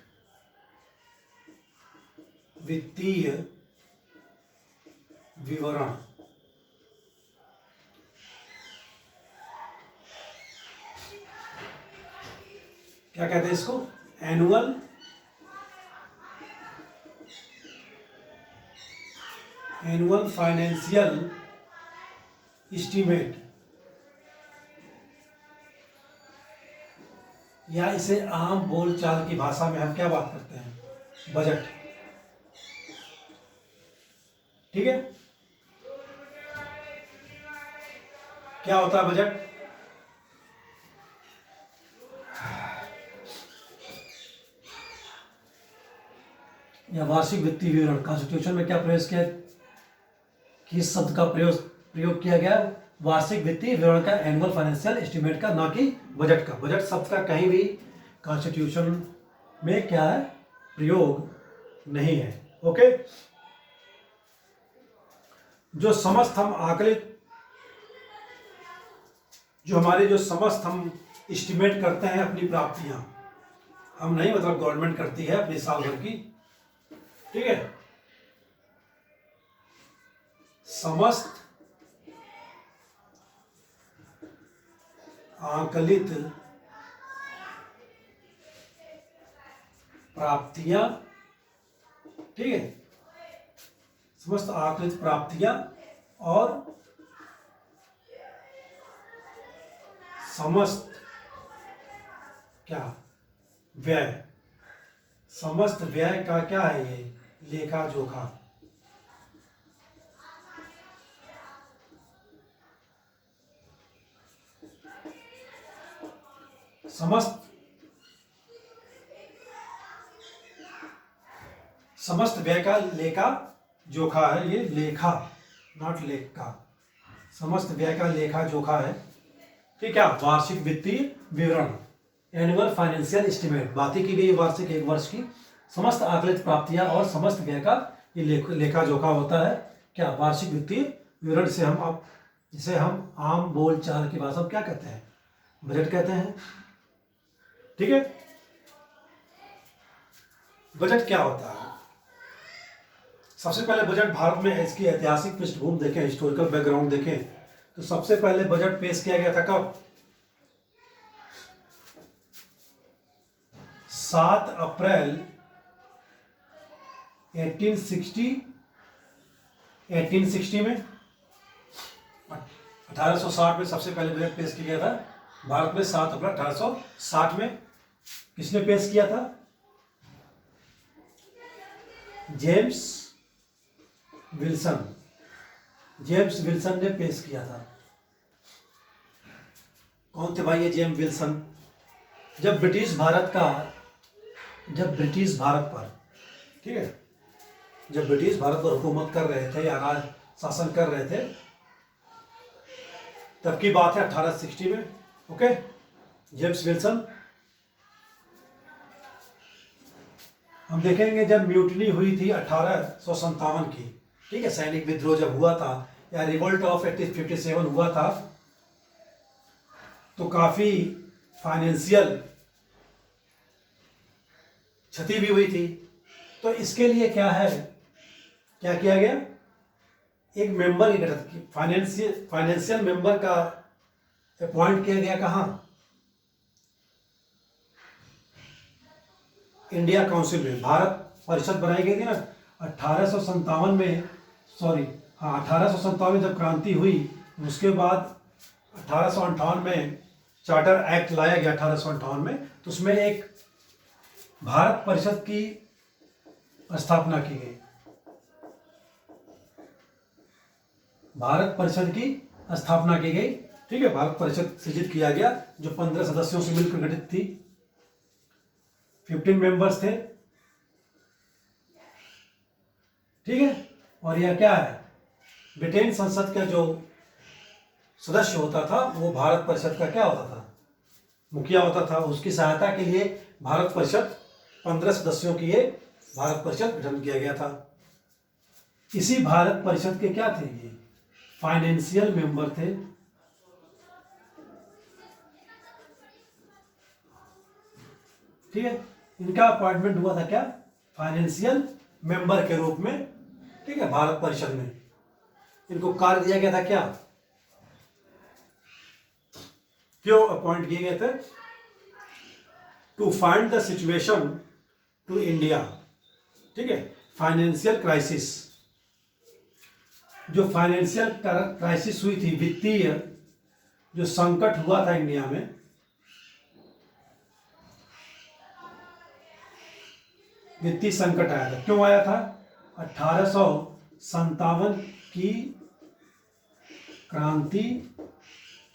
वित्तीय विवरण। क्या कहते हैं इसको? एनुअल फाइनेंशियल एस्टीमेट, या इसे आम बोलचाल की भाषा में हम क्या बात करते हैं? बजट। ठीक है, क्या होता है बजट? या वार्षिक वित्तीय विवरण। कॉन्स्टिट्यूशन में क्या प्रयास किया, किस शब्द का प्रयोग किया गया? वार्षिक वित्तीय विवरण का, एनुअल फाइनेंशियल एस्टीमेट का, ना कि बजट का। बजट शब्द का कहीं भी कॉन्स्टिट्यूशन में क्या है? प्रयोग नहीं है। ओके, जो समस्त हम आकलित, जो हमारे जो समस्त हम एस्टीमेट करते हैं अपनी प्राप्तियां, हम नहीं, मतलब गवर्नमेंट करती है अपनी साल भर की। ठीक है, समस्त आकलित प्राप्तियां, ठीक है, समस्त आकलित प्राप्तियां और समस्त क्या? व्यय। समस्त व्यय का क्या है ये? लेखा जोखा। समस्त व्यय का लेखा जोखा है ये, लेखा, नॉट लेखा। समस्त व्यय का लेखा जोखा है। ठीक है, वार्षिक वित्तीय विवरण, एनुअल फाइनेंशियल एस्टीमेट, बातें की गई वार्षिक, एक वर्ष की। समस्त आकलित प्राप्तियां और समस्त व्यय का ये लेखा जोखा होता है। क्या? वार्षिक वित्तीय विवरण से हम अब, जिसे हम आम बोल चाल की भाषा में क्या कहते हैं? बजट कहते हैं। ठीक है, बजट क्या होता है? सबसे पहले बजट भारत में, इसकी ऐतिहासिक पृष्ठभूमि देखें, हिस्टोरिकल बैकग्राउंड देखें, तो सबसे पहले बजट पेश किया गया था कब? 7 अप्रैल 1860 में, 1860 में सबसे पहले बजट पेश किया गया था भारत में। 7 अप्रैल 1860 में किसने पेश किया था? जेम्स विल्सन ने पेश किया था। कौन थे भाई ये जेम्स विल्सन? जब ब्रिटिश भारत पर, ठीक है, जब ब्रिटिश भारत पर हुकूमत कर रहे थे या राज शासन कर रहे थे, तब की बात है 1860 में। Okay, James Wilson. हम देखेंगे जब म्यूटनी हुई थी 1857 की, ठीक है, सैनिक विद्रोह जब हुआ था, या रिवोल्ट ऑफ 1857 हुआ था, तो काफी फाइनेंशियल क्षति भी हुई थी। तो इसके लिए क्या है, क्या किया गया? एक मेंबर की गठित, फाइनेंशियल मेंबर का अपॉइंट किया गया। कहाँ? इंडिया काउंसिल में। भारत परिषद बनाई गई थी ना 1857 में, सॉरी हाँ, 1857 में जब क्रांति हुई, उसके बाद 1858 में चार्टर एक्ट लाया गया 1858 में, तो उसमें एक भारत परिषद की स्थापना की गई। भारत परिषद की स्थापना की गई। ठीक है, भारत परिषद सृजित किया गया, जो 15 सदस्यों से मिलकर गठित थी। 15 मेंबर्स थे। ठीक है, और यह क्या है? ब्रिटेन संसद का जो सदस्य होता था, वो भारत परिषद का क्या होता था? मुखिया होता था। उसकी सहायता के लिए भारत परिषद 15 सदस्यों की ये भारत परिषद गठन किया गया था। इसी भारत परिषद के क्या थे? ये फाइनेंशियल मेंबर थे। ठीक है, इनका अपॉइंटमेंट हुआ था क्या? फाइनेंशियल मेंबर के रूप में। ठीक है, भारत परिषद में। इनको कार्य दिया गया था क्या, क्यों अपॉइंट किए गए थे? To find the situation to India, ठीक है, फाइनेंशियल क्राइसिस, जो फाइनेंशियल क्राइसिस हुई थी, वित्तीय जो संकट हुआ था इंडिया में, वित्तीय संकट आया था, क्यों आया था? 1857 की क्रांति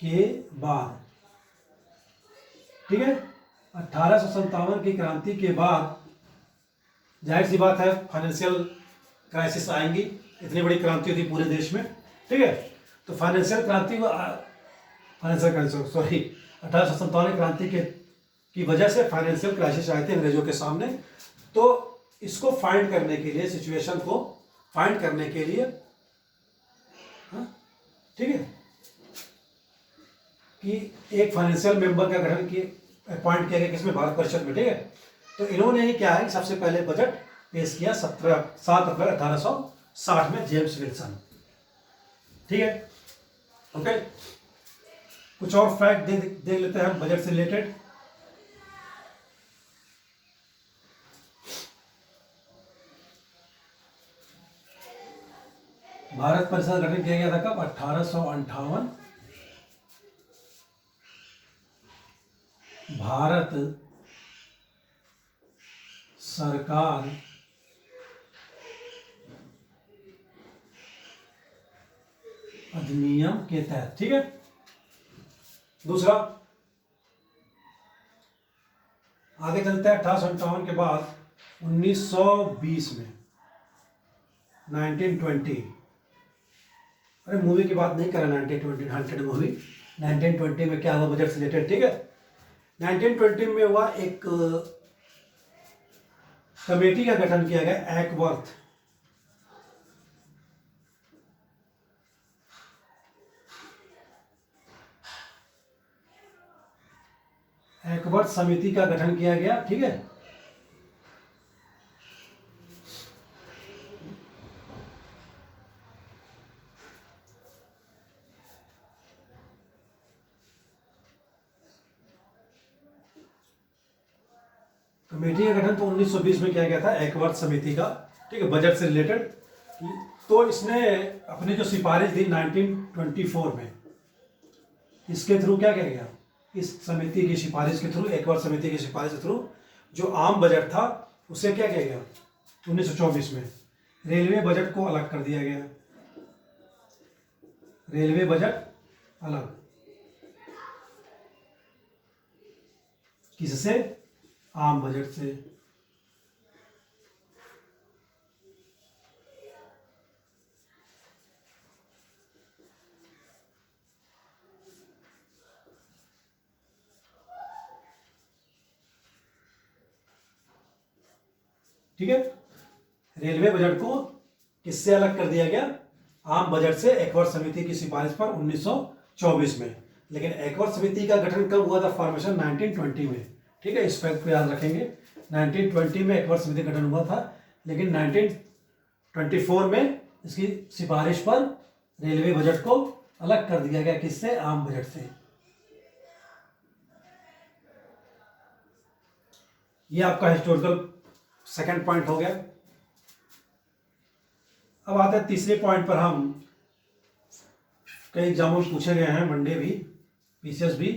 के बाद, ठीक है, 1857 की क्रांति के बाद जाहिर सी बात है फाइनेंशियल क्राइसिस आएंगी, इतनी बड़ी क्रांति थी पूरे देश में, ठीक है। तो फाइनेंशियल क्राइसिस सॉरी 1857 क्रांति की वजह से फाइनेंशियल क्राइसिस आए थे अंग्रेजों के सामने। तो इसको फाइंड करने के लिए, सिचुएशन को फाइंड करने के लिए, ठीक है, कि एक फाइनेंशियल मेंबर का गठन किए, अपॉइंट किया गया किसमें, भारत परिषद में, ठीक है। तो इन्होंने ही क्या है, सबसे पहले बजट पेश किया 7 अप्रैल 1860 में, जेम्स विल्सन, ठीक है। ओके, कुछ और फैक्ट देख लेते हैं हम बजट से रिलेटेड। भारत परिषद का गठन किया गया था कब? 1858। भारत सरकार अधिनियम के तहत, ठीक है। दूसरा, आगे चलते हैं 1858 के बाद 1920 में, 1920, अरे मूवी की बात नहीं कर रहा, 1920 हंटेड मूवी, 1920 में क्या हुआ बजट से रिलेटेड, ठीक है। 1920 में हुआ एक कमेटी का गठन किया गया, एकवर्थ समिति का गठन किया गया, ठीक है। कमेटी का गठन तो 1920 में किया गया था, एकवर्थ समिति का, ठीक है, बजट से रिलेटेड। तो इसने अपनी जो सिफारिश दी 1924 में, इसके थ्रू क्या किया गया, इस समिति की सिफारिश के थ्रू, एकवर्थ समिति की सिफारिश के थ्रू जो आम बजट था उसे क्या किया गया 1924 में, रेलवे बजट को अलग कर दिया गया, रेलवे बजट अलग, किससे? आम बजट से। ठीक है, रेलवे बजट को किससे अलग कर दिया गया? आम बजट से, एकवर्थ समिति की सिफारिश पर 1924 में। लेकिन एकवर्थ समिति का गठन कब हुआ था? फॉर्मेशन 1920 में, ठीक है, इस फैक्ट को याद रखेंगे। 1920 में एकवर्थ समिति का गठन हुआ था, लेकिन 1924 में इसकी सिफारिश पर रेलवे बजट को अलग कर दिया गया, किससे? आम बजट से। ये आपका हिस्टोरिकल सेकंड पॉइंट हो गया। अब आते हैं तीसरे पॉइंट पर। हम कई एग्जाम्स पूछे गए हैं, वनडे भी, पीसीएस भी,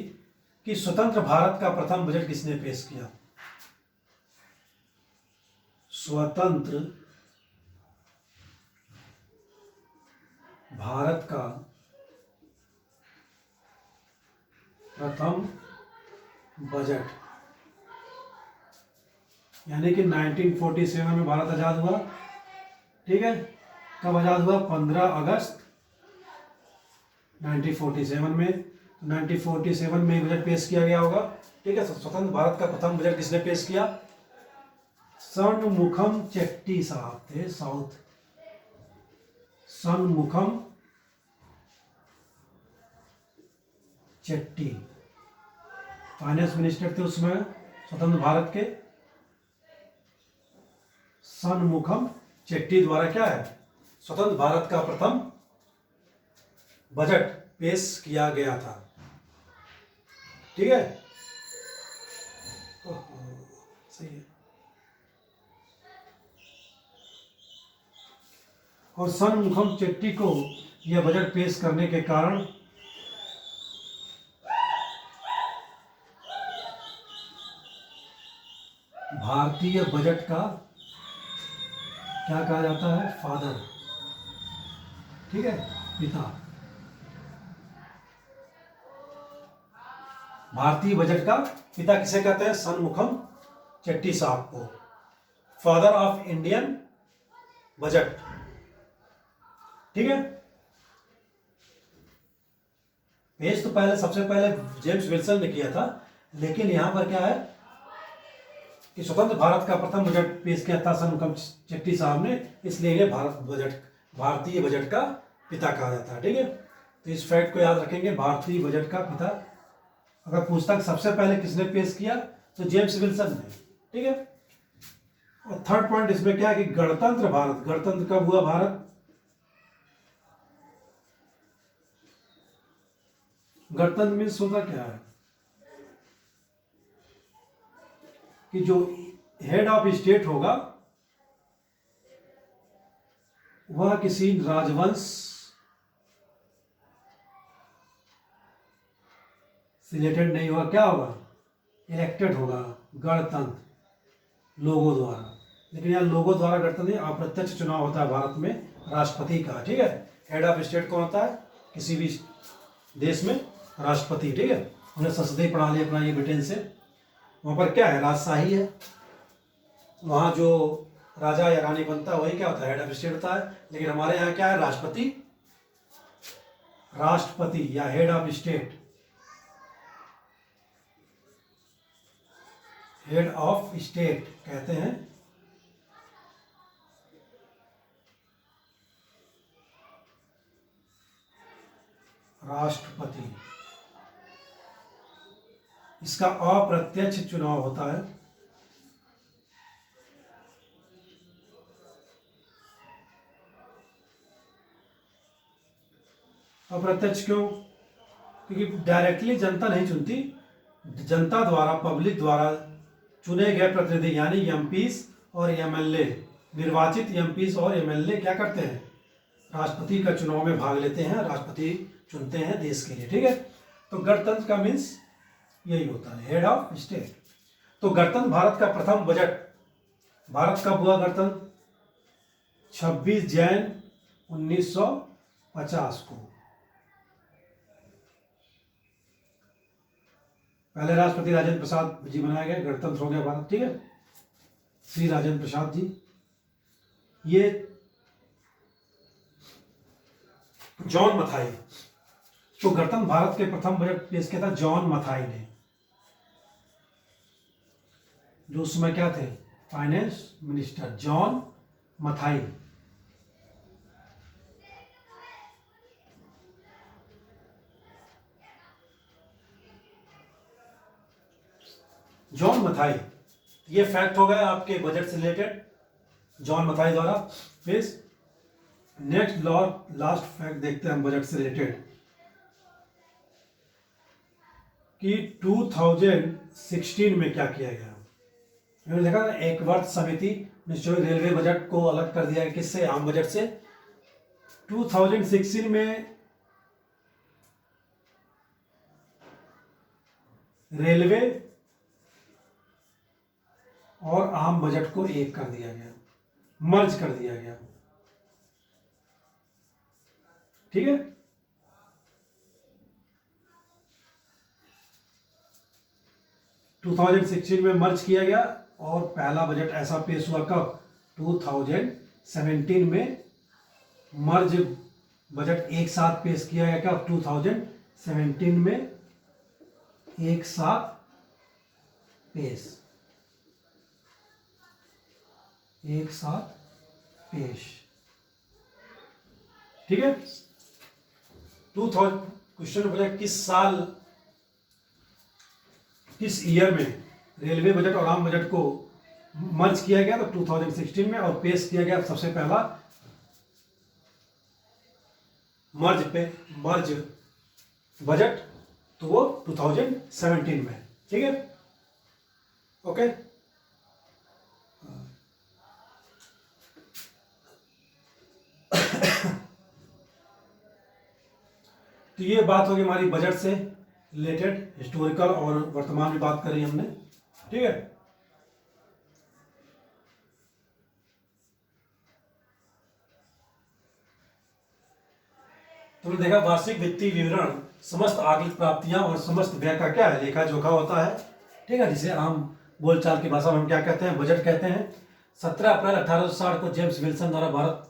कि स्वतंत्र भारत का प्रथम बजट किसने पेश किया? स्वतंत्र भारत का प्रथम बजट, यानी कि 1947 में भारत आजाद हुआ, ठीक है। कब आजाद हुआ? 15 अगस्त 1947 में। 1947 में बजट पेश किया गया होगा, ठीक है। स्वतंत्र भारत का प्रथम बजट किसने पेश किया? षणमुखम चेट्टी साहब थे, south Shanmukham Chetty finance minister थे उसमें स्वतंत्र भारत के। षणमुखम चेट्टी द्वारा क्या है? स्वतंत्र भारत का प्रथम बजट पेश किया गया था। ठीक है, सही है। और षणमुखम चेट्टी को यह बजट पेश करने के कारण भारतीय बजट का क्या कहा जाता है? फादर। ठीक है, पिता। भारतीय बजट का पिता किसे कहते हैं? षणमुखम चेट्टी साहब को, फादर ऑफ इंडियन बजट। ठीक है, पेश तो पहले सबसे पहले जेम्स विल्सन ने किया था, लेकिन यहां पर क्या है कि स्वतंत्र भारत का प्रथम बजट पेश किया था षणमुखम चेट्टी साहब ने, इसलिए इन्हें भारतीय बजट का पिता कहा जाता है। ठीक है, तो इस फैक्ट को याद रखेंगे, भारतीय बजट का पिता। अगर पूछता कि सबसे पहले किसने पेश किया, तो जेम्स विल्सन ने। ठीक है, और थर्ड पॉइंट इसमें क्या है कि गणतंत्र भारत, गणतंत्र कब हुआ भारत? गणतंत्र मीन्स होता क्या है कि जो हेड ऑफ स्टेट होगा वह किसी राजवंश सिलेक्टेड नहीं होगा, क्या होगा? इलेक्टेड होगा, गणतंत्र लोगों द्वारा। लेकिन यहाँ लोगों द्वारा गणतंत्र अप्रत्यक्ष चुनाव होता है भारत में राष्ट्रपति का। ठीक है, हेड ऑफ स्टेट कौन होता है किसी भी देश में? राष्ट्रपति। ठीक है, हमने संसदीय प्रणाली अपनाई है ब्रिटेन से, वहाँ पर क्या है? राजशाही है, वहाँ जो राजा या रानी बनता है वही क्या होता है? हेड ऑफ स्टेट होता है। लेकिन हमारे यहाँ क्या है? राष्ट्रपति, राष्ट्रपति या head of state, head of state कहते हैं। राष्ट्रपति, इसका अप्रत्यक्ष चुनाव होता है। अप्रत्यक्ष क्यों? क्योंकि डायरेक्टली जनता नहीं चुनती, जनता द्वारा, पब्लिक द्वारा चुने गए प्रतिनिधि यानी एमपीस और एमएलए, निर्वाचित एमपीस और एमएलए क्या करते हैं? राष्ट्रपति का चुनाव में भाग लेते हैं, राष्ट्रपति चुनते हैं देश के लिए। ठीक है, तो गणतंत्र का मीन्स यही होता है, हेड ऑफ स्टेट। तो गणतंत्र भारत का प्रथम बजट, भारत कब हुआ गणतंत्र? 26 जैन 1950 को। पहले राष्ट्रपति राजेंद्र प्रसाद जी बनाए गए, गणतंत्र हो गया भारत। ठीक है, श्री राजेंद्र प्रसाद जी। ये जॉन मथाई, तो गणतंत्र भारत के प्रथम बजट पेश किया था जॉन मथाई ने, जो उस समय क्या थे? Finance minister, John Mathai. John Mathai, ये फैक्ट हो गया आपके बजट से रिलेटेड, जॉन मथाई द्वारा पेश। नेक्स्ट लास्ट फैक्ट देखते हैं हम बजट से रिलेटेड कि 2016 में क्या किया गया। मैंने देखा ना, एक वर्ष समिति निश्चय रेलवे बजट को अलग कर दिया है किससे? आम बजट से। 2016 में रेलवे और आम बजट को एक कर दिया गया, मर्ज कर दिया गया। ठीक है, टू 2016 में मर्ज किया गया और पहला बजट ऐसा पेश हुआ कब? 2017 में मर्ज बजट एक साथ पेश किया गया। कब? 2017 में एक साथ पेश, एक साथ पेश। ठीक है, 2000 क्वेश्चन पूछा किस साल, किस ईयर में रेलवे बजट और आम बजट को मर्ज किया गया? तो 2016 में, और पेश किया गया सबसे पहला मर्ज बजट, तो वो 2017 में, ठीक है, ओके। तो ये बात होगी हमारी बजट से रिलेटेड, हिस्टोरिकल और वर्तमान में बात करी हमने, ठीक है। तुमने देखा वार्षिक वित्तीय विवरण समस्त आकलित प्राप्तियां और समस्त व्यय का क्या है, लेखा जोखा होता है, ठीक है, जिसे आम बोलचाल की भाषा में हम क्या कहते हैं, बजट कहते हैं। 17 अप्रैल 1860 को जेम्स विल्सन द्वारा भारत,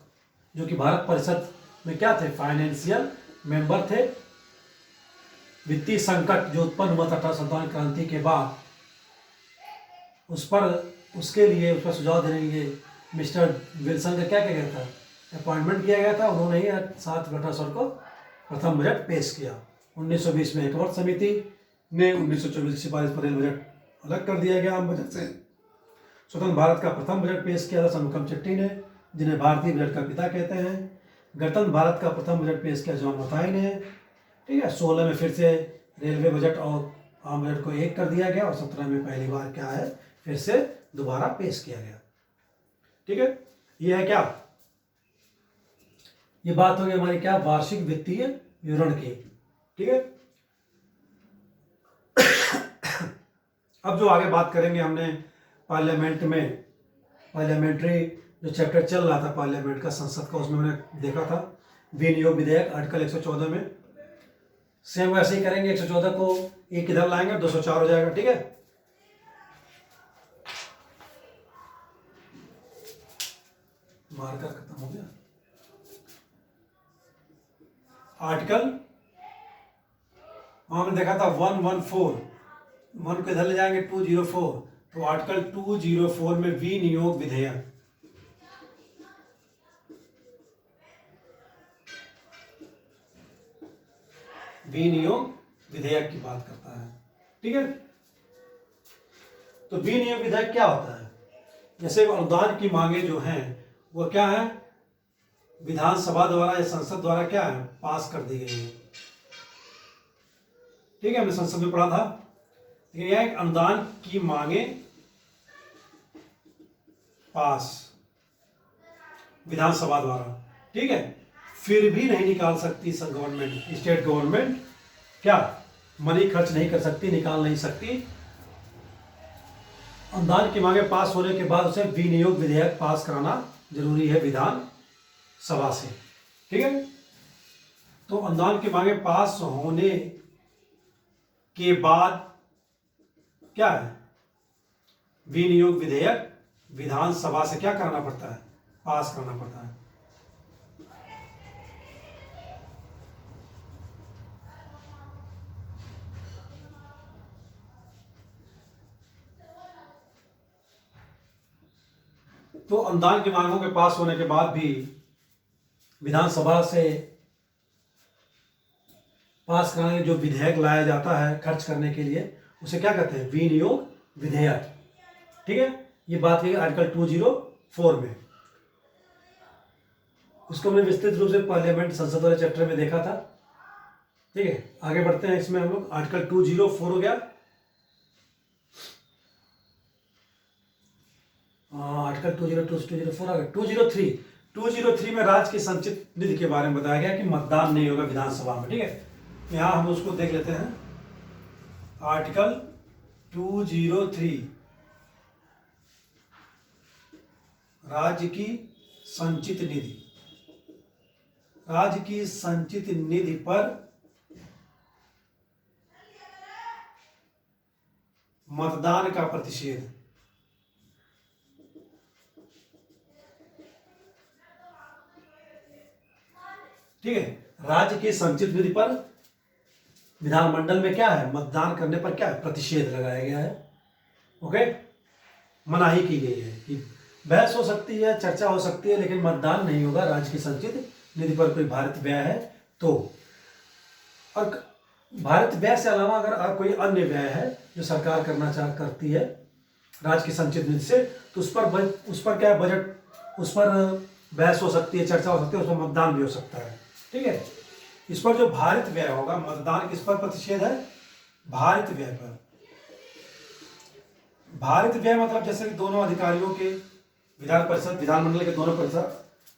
जो कि भारत परिषद में क्या थे, फाइनेंशियल मेंबर थे। वित्तीय संकट जो उत्पन्न हुआ था 1857 क्रांति के बाद, उसके लिए उस पर सुझाव देने के लिए मिस्टर विल्सन का क्या किया गया था, अपॉइंटमेंट किया गया था। उन्होंने ही 7 अप्रैल 1860 को प्रथम बजट पेश किया। 1920 में एकवर्ट समिति ने 1924 की सिफारिश पर रेल बजट अलग कर दिया गया आम बजट से। स्वतंत्र भारत का प्रथम बजट पेश किया था सनमुखम चेट्टी ने, जिन्हें भारतीय बजट का पिता कहते हैं। गणतंत्र भारत का प्रथम बजट पेश किया जॉन मथाई ने, ठीक है। 16 में फिर से रेलवे बजट और आम बजट को एक कर दिया गया, और 17 में पहली बार क्या है, फिर से दोबारा पेश किया गया, ठीक है। ये है क्या, ये बात होगी हमारी क्या, वार्षिक वित्तीय विवरण की, ठीक है। अब जो आगे बात करेंगे, हमने पार्लियामेंट में पार्लियामेंट्री जो चैप्टर चल रहा था पार्लियामेंट का, संसद का, उसमें हमने देखा था विनियोग विधेयक आर्टिकल 114 में। सेम वैसे ही करेंगे, 114 को एक इधर लाएंगे, 204 हो जाएगा, ठीक है। मार्कर खत्म हो गया। आर्टिकल हमने देखा था 114, 1 को इधर ले जाएंगे 204, तो आर्टिकल 204 में विनियोग विधेयक, विनियोग विधेयक की बात करता है, ठीक है। तो विनियोग विधेयक क्या होता है, जैसे अनुदान की मांगे जो हैं वो क्या है, विधानसभा द्वारा या संसद द्वारा क्या है, पास कर दी गई है, ठीक है, हमने संसद में पढ़ा था। यह एक अनुदान की मांगे पास विधानसभा द्वारा, ठीक है, फिर भी नहीं निकाल सकती गवर्नमेंट, स्टेट गवर्नमेंट क्या मनी खर्च नहीं कर सकती, निकाल नहीं सकती। अनुदान की मांगे पास होने के बाद उसे विनियोग विधेयक पास कराना जरूरी है विधान सभा से, ठीक है। तो अनुदान की मांगे पास होने के बाद क्या है, विनियोग विधेयक विधानसभा से क्या करना पड़ता है, पास करना पड़ता है। तो अनुदान की मांगों के पास होने के बाद भी विधानसभा से पास कराने जो विधेयक लाया जाता है खर्च करने के लिए, उसे क्या कहते हैं, विनियोग विधेयक, ठीक है। ये बात है आर्टिकल 204 में, उसको हमने विस्तृत रूप से पार्लियामेंट संसद वाले चैप्टर में देखा था, ठीक है। आगे बढ़ते हैं, इसमें हम लोग आर्टिकल 204 हो गया, आर्टिकल 204 आ गया। 203 में राज्य की संचित निधि के बारे में बताया गया कि मतदान नहीं होगा विधानसभा में, ठीक है। यहां हम उसको देख लेते हैं, आर्टिकल 203 राज्य की संचित निधि, राज्य की संचित निधि पर मतदान का प्रतिषेध, ठीक है। राज्य की संचित निधि पर विधानमंडल में क्या है, मतदान करने पर क्या है, प्रतिषेध लगाया गया है, ओके। मनाही की गई है कि बहस हो सकती है, चर्चा हो सकती है, लेकिन मतदान नहीं होगा राज्य की संचित निधि पर कोई भारित व्यय है तो। और भारित व्यय से अलावा अगर कोई अन्य व्यय है जो सरकार करती है राज्य की संचित निधि से, तो उस पर क्या है, बजट, उस पर बहस हो सकती है, चर्चा हो सकती है, उस पर मतदान भी हो सकता है, ठीक है। इस पर जो भारित व्यय होगा, मतदान किस पर प्रतिषेध है? भारित व्यय पर। भारित व्यय मतलब जैसे कि दोनों अधिकारियों के, विधान परिषद विधानमंडल के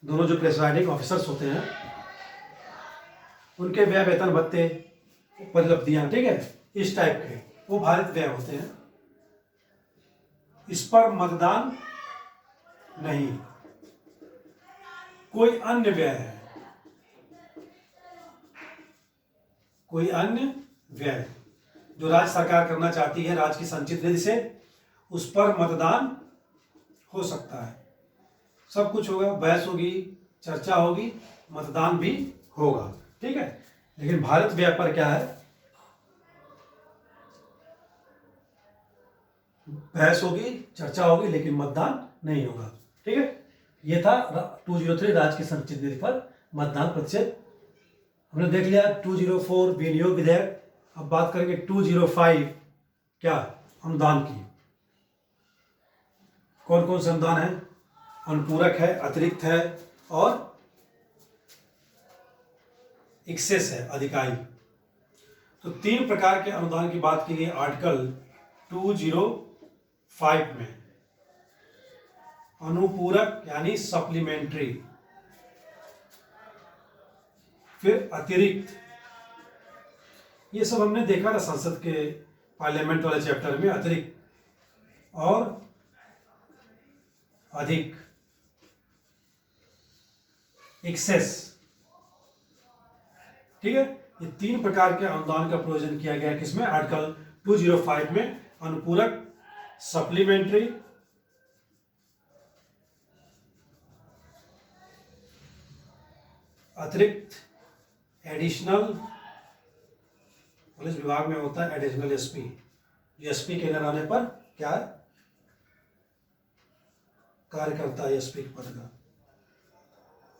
दोनों जो प्रेसाइडिंग ऑफिसर्स होते हैं उनके व्यय, वेतन भत्ते, उपलब्धियां, ठीक है, इस टाइप के, वो भारित व्यय होते हैं। इस पर मतदान नहीं। कोई अन्य व्यय है, कोई अन्य व्यय जो राज्य सरकार करना चाहती है राज्य की संचित निधि से, उस पर मतदान हो सकता है। सब कुछ होगा, बहस होगी, चर्चा होगी, मतदान भी होगा, ठीक है। लेकिन भारित व्यय पर क्या है? बहस होगी, चर्चा होगी, लेकिन मतदान नहीं होगा, ठीक है। ये था 203 राज्य की संचित निधि पर मतदान प्रतिशत। हमने देख लिया 204 विनियोग विधेयक। अब बात करेंगे 205 क्या? अनुदान की। कौन कौन से अनुदान है? अनुपूरक है, अतिरिक्त है और एक्सेस है, अधिकाई। तो 3 प्रकार के अनुदान की बात की गई आर्टिकल 205 में। अनुपूरक यानी सप्लीमेंट्री, फिर अतिरिक्त, ये सब हमने देखा था संसद के पार्लियामेंट वाले चैप्टर में, अतिरिक्त और अधिक, एक्सेस, ठीक है। ये 3 प्रकार के अनुदान का प्रयोजन किया गया है किसमें? आर्टिकल 205 में। अनुपूरक, सप्लीमेंट्री, अतिरिक्त, एडिशनल, पुलिस विभाग में होता है एडिशनल एसपी, जो एसपी के न आने पर क्या है? कार्य करता है एसपी पद का।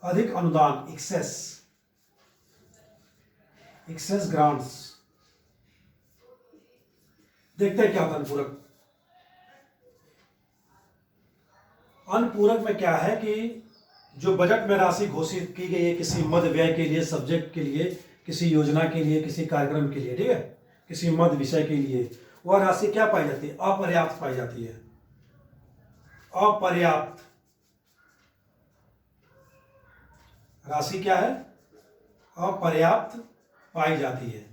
अधिक अनुदान, एक्सेस ग्रांट्स। देखते हैं क्या होता है अनुपूरक। अनुपूरक में क्या है कि जो बजट में राशि घोषित की गई है किसी मद व्यय के लिए, सब्जेक्ट के लिए, किसी योजना के लिए, किसी कार्यक्रम के लिए, ठीक है, किसी मद विषय के लिए, वह राशि क्या पाई जाती है? अपर्याप्त पाई जाती है। अपर्याप्त राशि क्या है? अपर्याप्त पाई जाती है।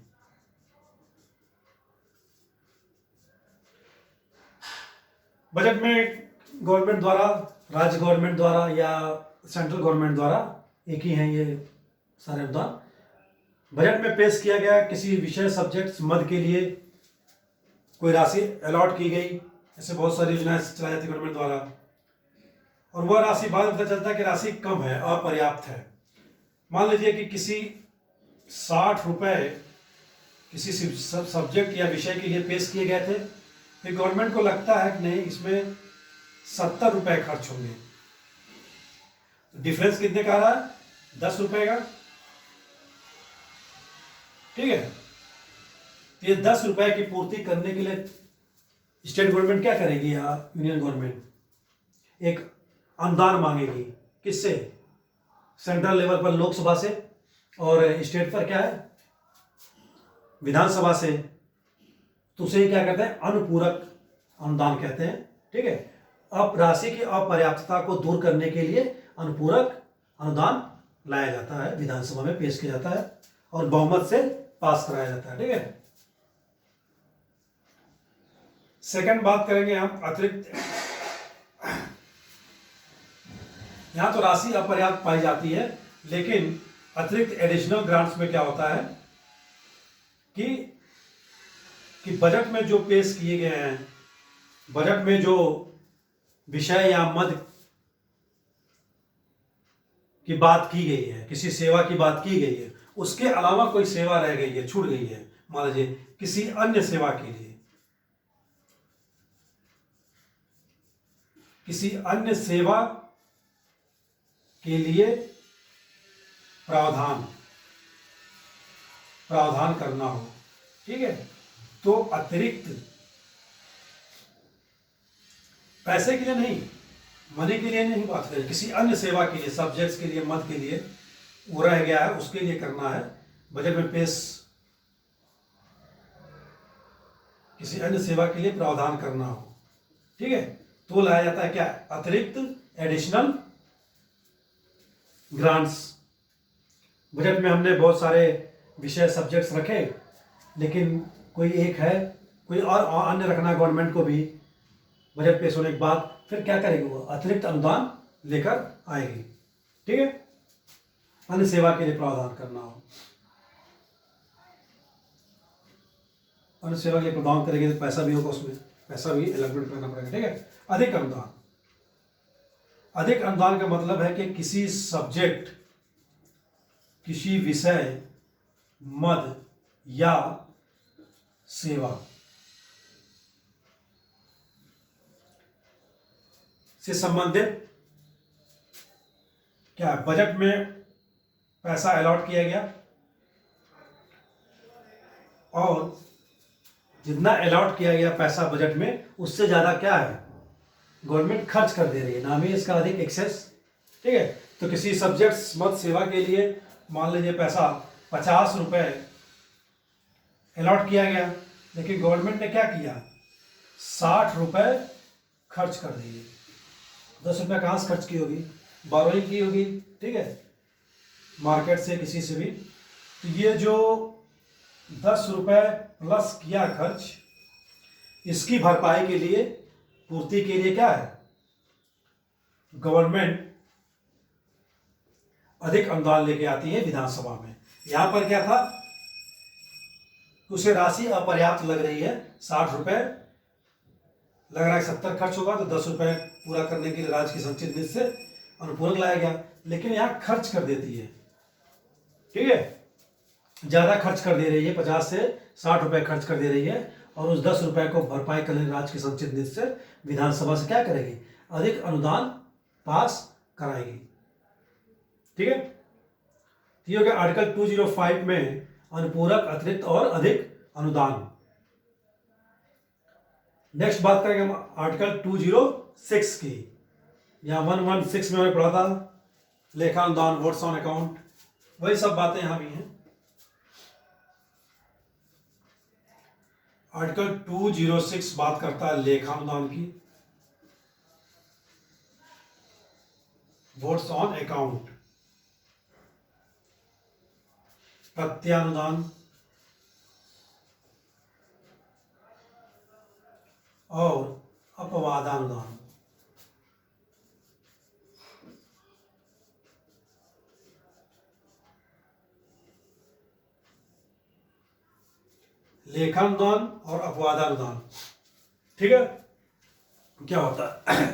बजट में गवर्नमेंट द्वारा, राज्य गवर्नमेंट द्वारा या सेंट्रल गवर्नमेंट द्वारा, एक ही हैं ये सारे अनुदान, बजट में पेश किया गया किसी विषय, सब्जेक्ट, मद के लिए कोई राशि अलॉट की गई। ऐसे बहुत सारी योजनाएं चलाई जाती गवर्नमेंट द्वारा, और वह राशि बाद में पता चलता है कि राशि कम है, अपर्याप्त है। मान लीजिए कि किसी 60 रुपए किसी सब्जेक्ट या विषय के लिए पेश किए गए थे, फिर गवर्नमेंट को लगता है कि नहीं, इसमें 70 रुपए खर्च होंगे। डिफरेंस कितने का आ रहा है? 10 रुपए का, ठीक है। ये 10 रुपए की पूर्ति करने के लिए स्टेट गवर्नमेंट क्या करेगी या यूनियन गवर्नमेंट? एक अनुदान मांगेगी। किससे? सेंट्रल लेवल पर लोकसभा से, और स्टेट पर क्या है? विधानसभा से। तो उसे क्या कहते हैं? अनुपूरक अनुदान कहते हैं, ठीक है। अब राशि की अपर्याप्तता को दूर करने के लिए अनुपूरक अनुदान लाया जाता है, विधानसभा में पेश किया जाता है और बहुमत से पास कराया जाता है, ठीक है। सेकंड बात करेंगे हम अतिरिक्त। यहां तो राशि अपर्याप्त पाई जाती है, लेकिन अतिरिक्त एडिशनल ग्रांट्स में क्या होता है कि बजट में जो पेश किए गए हैं, बजट में जो विषय या मद की बात की गई है, किसी सेवा की बात की गई है, उसके अलावा कोई सेवा रह गई है, छूट गई है, मान लीजिए किसी अन्य सेवा के लिए, किसी अन्य सेवा के लिए प्रावधान करना हो, ठीक है, तो अतिरिक्त पैसे के लिए नहीं, मनी के लिए नहीं बात करें, किसी अन्य सेवा के लिए, सब्जेक्ट्स के लिए, मद के लिए वो रह गया है, उसके लिए करना है, बजट में पेश किसी अन्य सेवा के लिए प्रावधान करना हो, ठीक है, तो लाया जाता है क्या, अतिरिक्त एडिशनल ग्रांट्स। बजट में हमने बहुत सारे विषय सब्जेक्ट्स रखे, लेकिन कोई एक है, कोई और अन्य रखना गवर्नमेंट को भी बजट पेश होने के बाद, फिर क्या करेगी वो, अतिरिक्त अनुदान लेकर आएगी, ठीक है, अन्य सेवा के लिए प्रावधान करना हो, अन्य सेवा के लिए प्रावधान करेंगे तो पैसा भी होगा, उसमें पैसा भी अलॉटमेंट करना पड़ेगा, ठीक है। अधिक अनुदान, अधिक अनुदान का मतलब है कि किसी सब्जेक्ट, किसी विषय, मद या सेवा से संबंधित क्या बजट में पैसा अलॉट किया गया, और जितना अलॉट किया गया पैसा बजट में, उससे ज़्यादा क्या है, गवर्नमेंट खर्च कर दे रही है, नाम ही इसका अधिक एक्सेस, ठीक है। तो किसी सब्जेक्ट मत सेवा के लिए मान लीजिए पैसा 50 रुपये अलॉट किया गया, लेकिन गवर्नमेंट ने क्या किया, 60 रुपये खर्च कर दिए। 10 रुपये कहाँ से खर्च की होगी, बोरोइंग की होगी, ठीक है, मार्केट से, किसी से भी। तो ये जो 10 रुपये प्लस किया खर्च, इसकी भरपाई के लिए, पूर्ति के लिए क्या है, गवर्नमेंट अधिक अनुदान लेके आती है विधानसभा में। यहां पर क्या था, उसे राशि अपर्याप्त लग रही है, 60 रुपये लग रहा है, 70 खर्च होगा तो 10 रुपये पूरा करने के लिए राज्य की संचित निधि से अनुपूरक लाया गया, लेकिन यहां खर्च कर देती है, ठीक है, ज़्यादा खर्च कर दे रही है, 50 से 60 रुपये खर्च कर दे रही है, और उस 10 रुपये को भरपाई करने राज्य की संचित निधि से विधानसभा से क्या करेगी, अधिक अनुदान पास कराएगी, ठीक है। ये हो गया आर्टिकल 205 में अनुपूरक, अतिरिक्त और अधिक अनुदान। नेक्स्ट बात करेंगे हम आर्टिकल 206 की, या 116 में हमने पढ़ा था, लेखा अनुदान, वोट्स ऑन अकाउंट, वही सब बातें यहां भी हैं। आर्टिकल 206 बात करता है लेखा अनुदान की, वोट्स ऑन अकाउंट, प्रत्यानुदान और अपवादानुदान। लेखानुदान और अपवादानुदान, ठीक है, क्या होता है,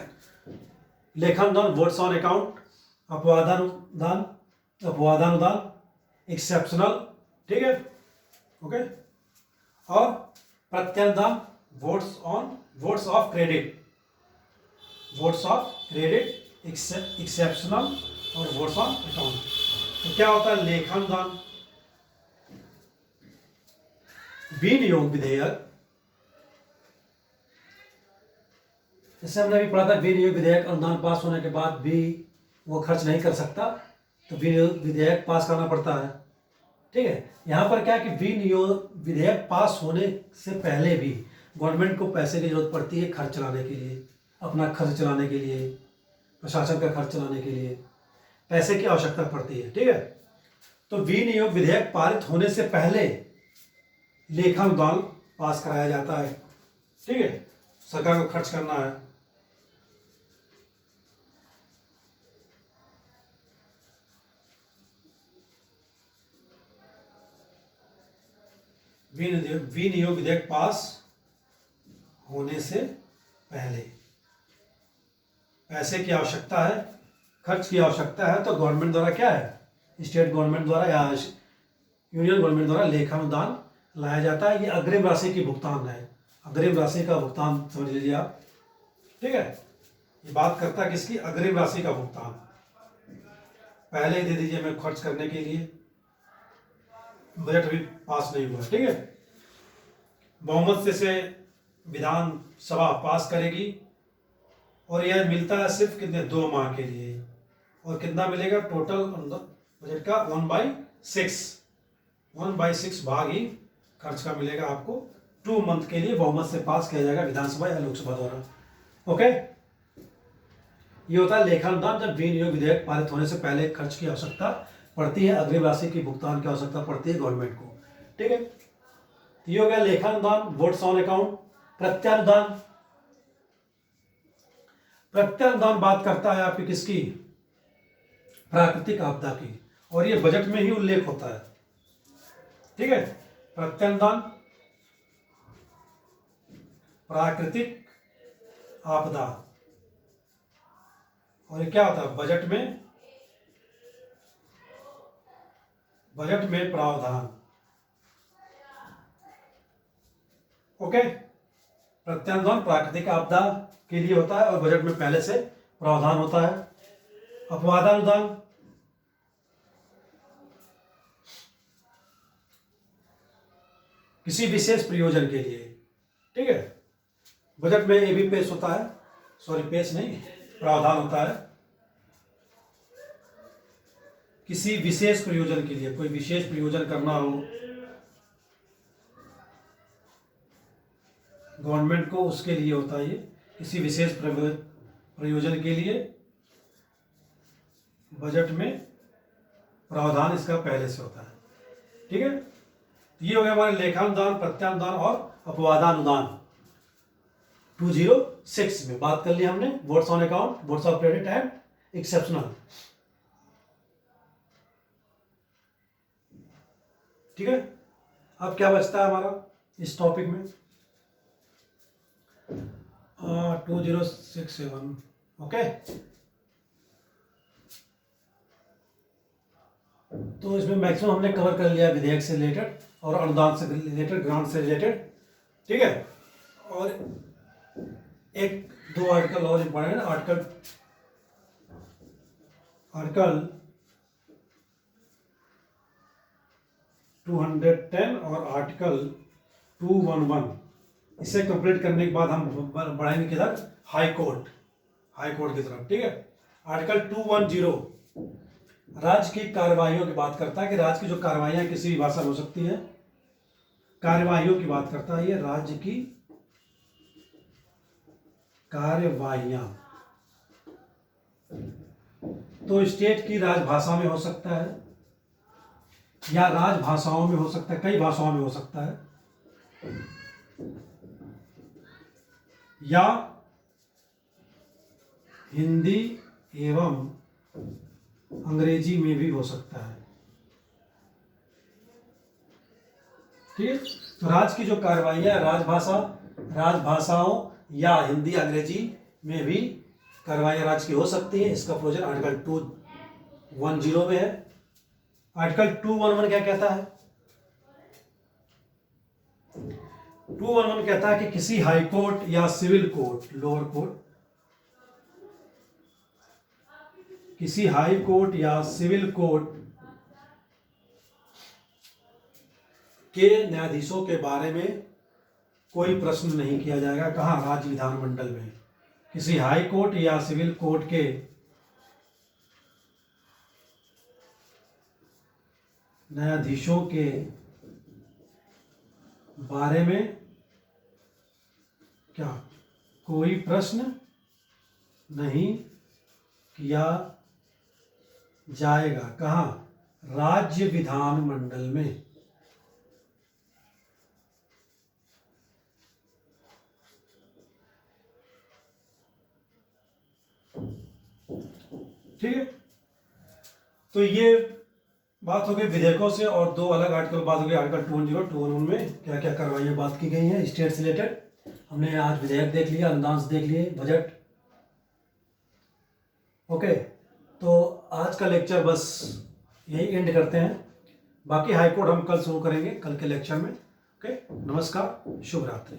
लेखानुदान वोट्स ऑन अकाउंट, अपवादानुदान एक्सेप्शनल, ठीक है, ओके, और प्रत्यानुदान वोट्स ऑफ क्रेडिट, एक्सेप्शनल और वोट्स ऑन अकाउंट। तो क्या होता है लेखानुदान, विनियोग विधेयक, जैसे हमने अभी पढ़ा था, विनियोग विधेयक अनुदान पास होने के बाद भी वो खर्च नहीं कर सकता, तो विनियोग विधेयक पास करना पड़ता है, ठीक है। यहाँ पर क्या है कि विनियोग विधेयक पास होने से पहले भी गवर्नमेंट को पैसे की जरूरत पड़ती है खर्च चलाने के लिए, अपना खर्च चलाने के लिए, प्रशासन का खर्च चलाने के लिए पैसे की आवश्यकता पड़ती है, ठीक है। तो विनियोग विधेयक पारित होने से पहले लेखानुदान पास कराया जाता है, ठीक है, सरकार को खर्च करना है। विनियोग विधेयक पास होने से पहले पैसे की आवश्यकता है, खर्च की आवश्यकता है, तो गवर्नमेंट द्वारा क्या है, स्टेट गवर्नमेंट द्वारा या यूनियन गवर्नमेंट द्वारा लेखानुदान लाया जाता है। ये अग्रिम राशि की भुगतान है, अग्रिम राशि का भुगतान समझ लीजिए आप, ठीक है। ये बात करता है किसकी, अग्रिम राशि का भुगतान, पहले ही दे दीजिए मैं खर्च करने के लिए, बजट अभी पास नहीं हुआ, ठीक है। बहुमत से विधानसभा पास करेगी, और यह मिलता है सिर्फ कितने, 2 माह के लिए, और कितना मिलेगा टोटल बजट का 1/6, 1/6 भाग ही खर्च का मिलेगा आपको 2 मंथ के लिए बहुमत से पास किया जाएगा विधानसभा या लोकसभा द्वारा। ओके, ये होता है लेखा अनुदान जब विनियोग विधेयक पारित होने से पहले खर्च की आवश्यकता पड़ती है, अग्रिम राशि की भुगतान की आवश्यकता पड़ती है गवर्नमेंट को। ठीक है, तो ये हो गया लेखा अनुदान, वोट्स ऑन अकाउंट। प्रत्यानुदान, प्रत्यानुदान बात करता है आपकी किसकी, प्राकृतिक आपदा की, और ये बजट में ही उल्लेख होता है। ठीक है, प्रत्यानुदान प्राकृतिक आपदा, और ये क्या होता है बजट में प्रावधान। ओके, प्रत्यानुदान प्राकृतिक आपदा के लिए होता है और बजट में पहले से प्रावधान होता है। अपवादानुदान, किसी विशेष प्रयोजन के लिए। ठीक है, बजट में ये भी पेश होता है, सॉरी पेश नहीं, प्रावधान होता है किसी विशेष प्रयोजन के लिए, कोई विशेष प्रयोजन करना हो गवर्नमेंट को, उसके लिए होता है ये, किसी विशेष प्रयोजन के लिए बजट में प्रावधान इसका पहले से होता है। ठीक है, ये हो गया हमारे लेखानुदान, प्रत्यानुदान और अपवादानुदान। 206 में बात कर लिया हमने, votes on account, votes of credit and exceptional. ठीक है, अब क्या बचता है हमारा इस टॉपिक में, 2067। ओके, तो इसमें मैक्सिमम हमने कवर कर लिया विधेयक से रिलेटेड और अनुदान से रिलेटेड, ग्रांट से रिलेटेड। ठीक है, और एक दो आर्टिकल और इंपॉर्टेंट है, आर्टिकल 210 और आर्टिकल 211, इसे कंप्लीट करने के बाद हम बढ़ाएंगे किधर, हाई कोर्ट की तरफ। ठीक है, आर्टिकल 210 राज्य की कार्यवाहियों की बात करता है कि राज्य की जो कार्यवाहियां किसी भी भाषा में हो सकती है, कार्यवाहियों की बात करता है ये, राज्य की कार्यवाहियां तो स्टेट की राजभाषा में हो सकता है या राजभाषाओं में हो सकता है, कई भाषाओं में हो सकता है, या हिंदी एवं अंग्रेजी में भी हो सकता है। ठीक है, तो राज्य की जो कार्यवाहियां राजभाषाओं या हिंदी अंग्रेजी में भी कार्रवाई राज्य की हो सकती है, इसका प्रोविजन आर्टिकल 210 में है। आर्टिकल 211 क्या कहता है, 211 कहता है कि किसी हाई कोर्ट या सिविल कोर्ट, लोअर कोर्ट, किसी हाई कोर्ट या सिविल कोर्ट के न्यायाधीशों के बारे में कोई प्रश्न नहीं किया जाएगा। कहाँ, राज्य विधानमंडल में। किसी हाई कोर्ट या सिविल कोर्ट के न्यायाधीशों के बारे में क्या, कोई प्रश्न नहीं किया जाएगा। कहाँ, राज्य विधानमंडल में। ठीक है, तो ये बात हो गई विधेयकों से, और दो अलग आर्टिकल बात हो गई, आर्टिकल 210 में क्या क्या कार्रवाइयाँ बात की गई हैं स्टेट से रिलेटेड। हमने आज विधेयक देख लिया, अनुदान देख लिए, बजट। ओके, तो आज का लेक्चर बस यही एंड करते हैं, बाकी हाई कोर्ट हम कल शुरू करेंगे, कल के लेक्चर में। ओके, नमस्कार, शुभ रात्रि।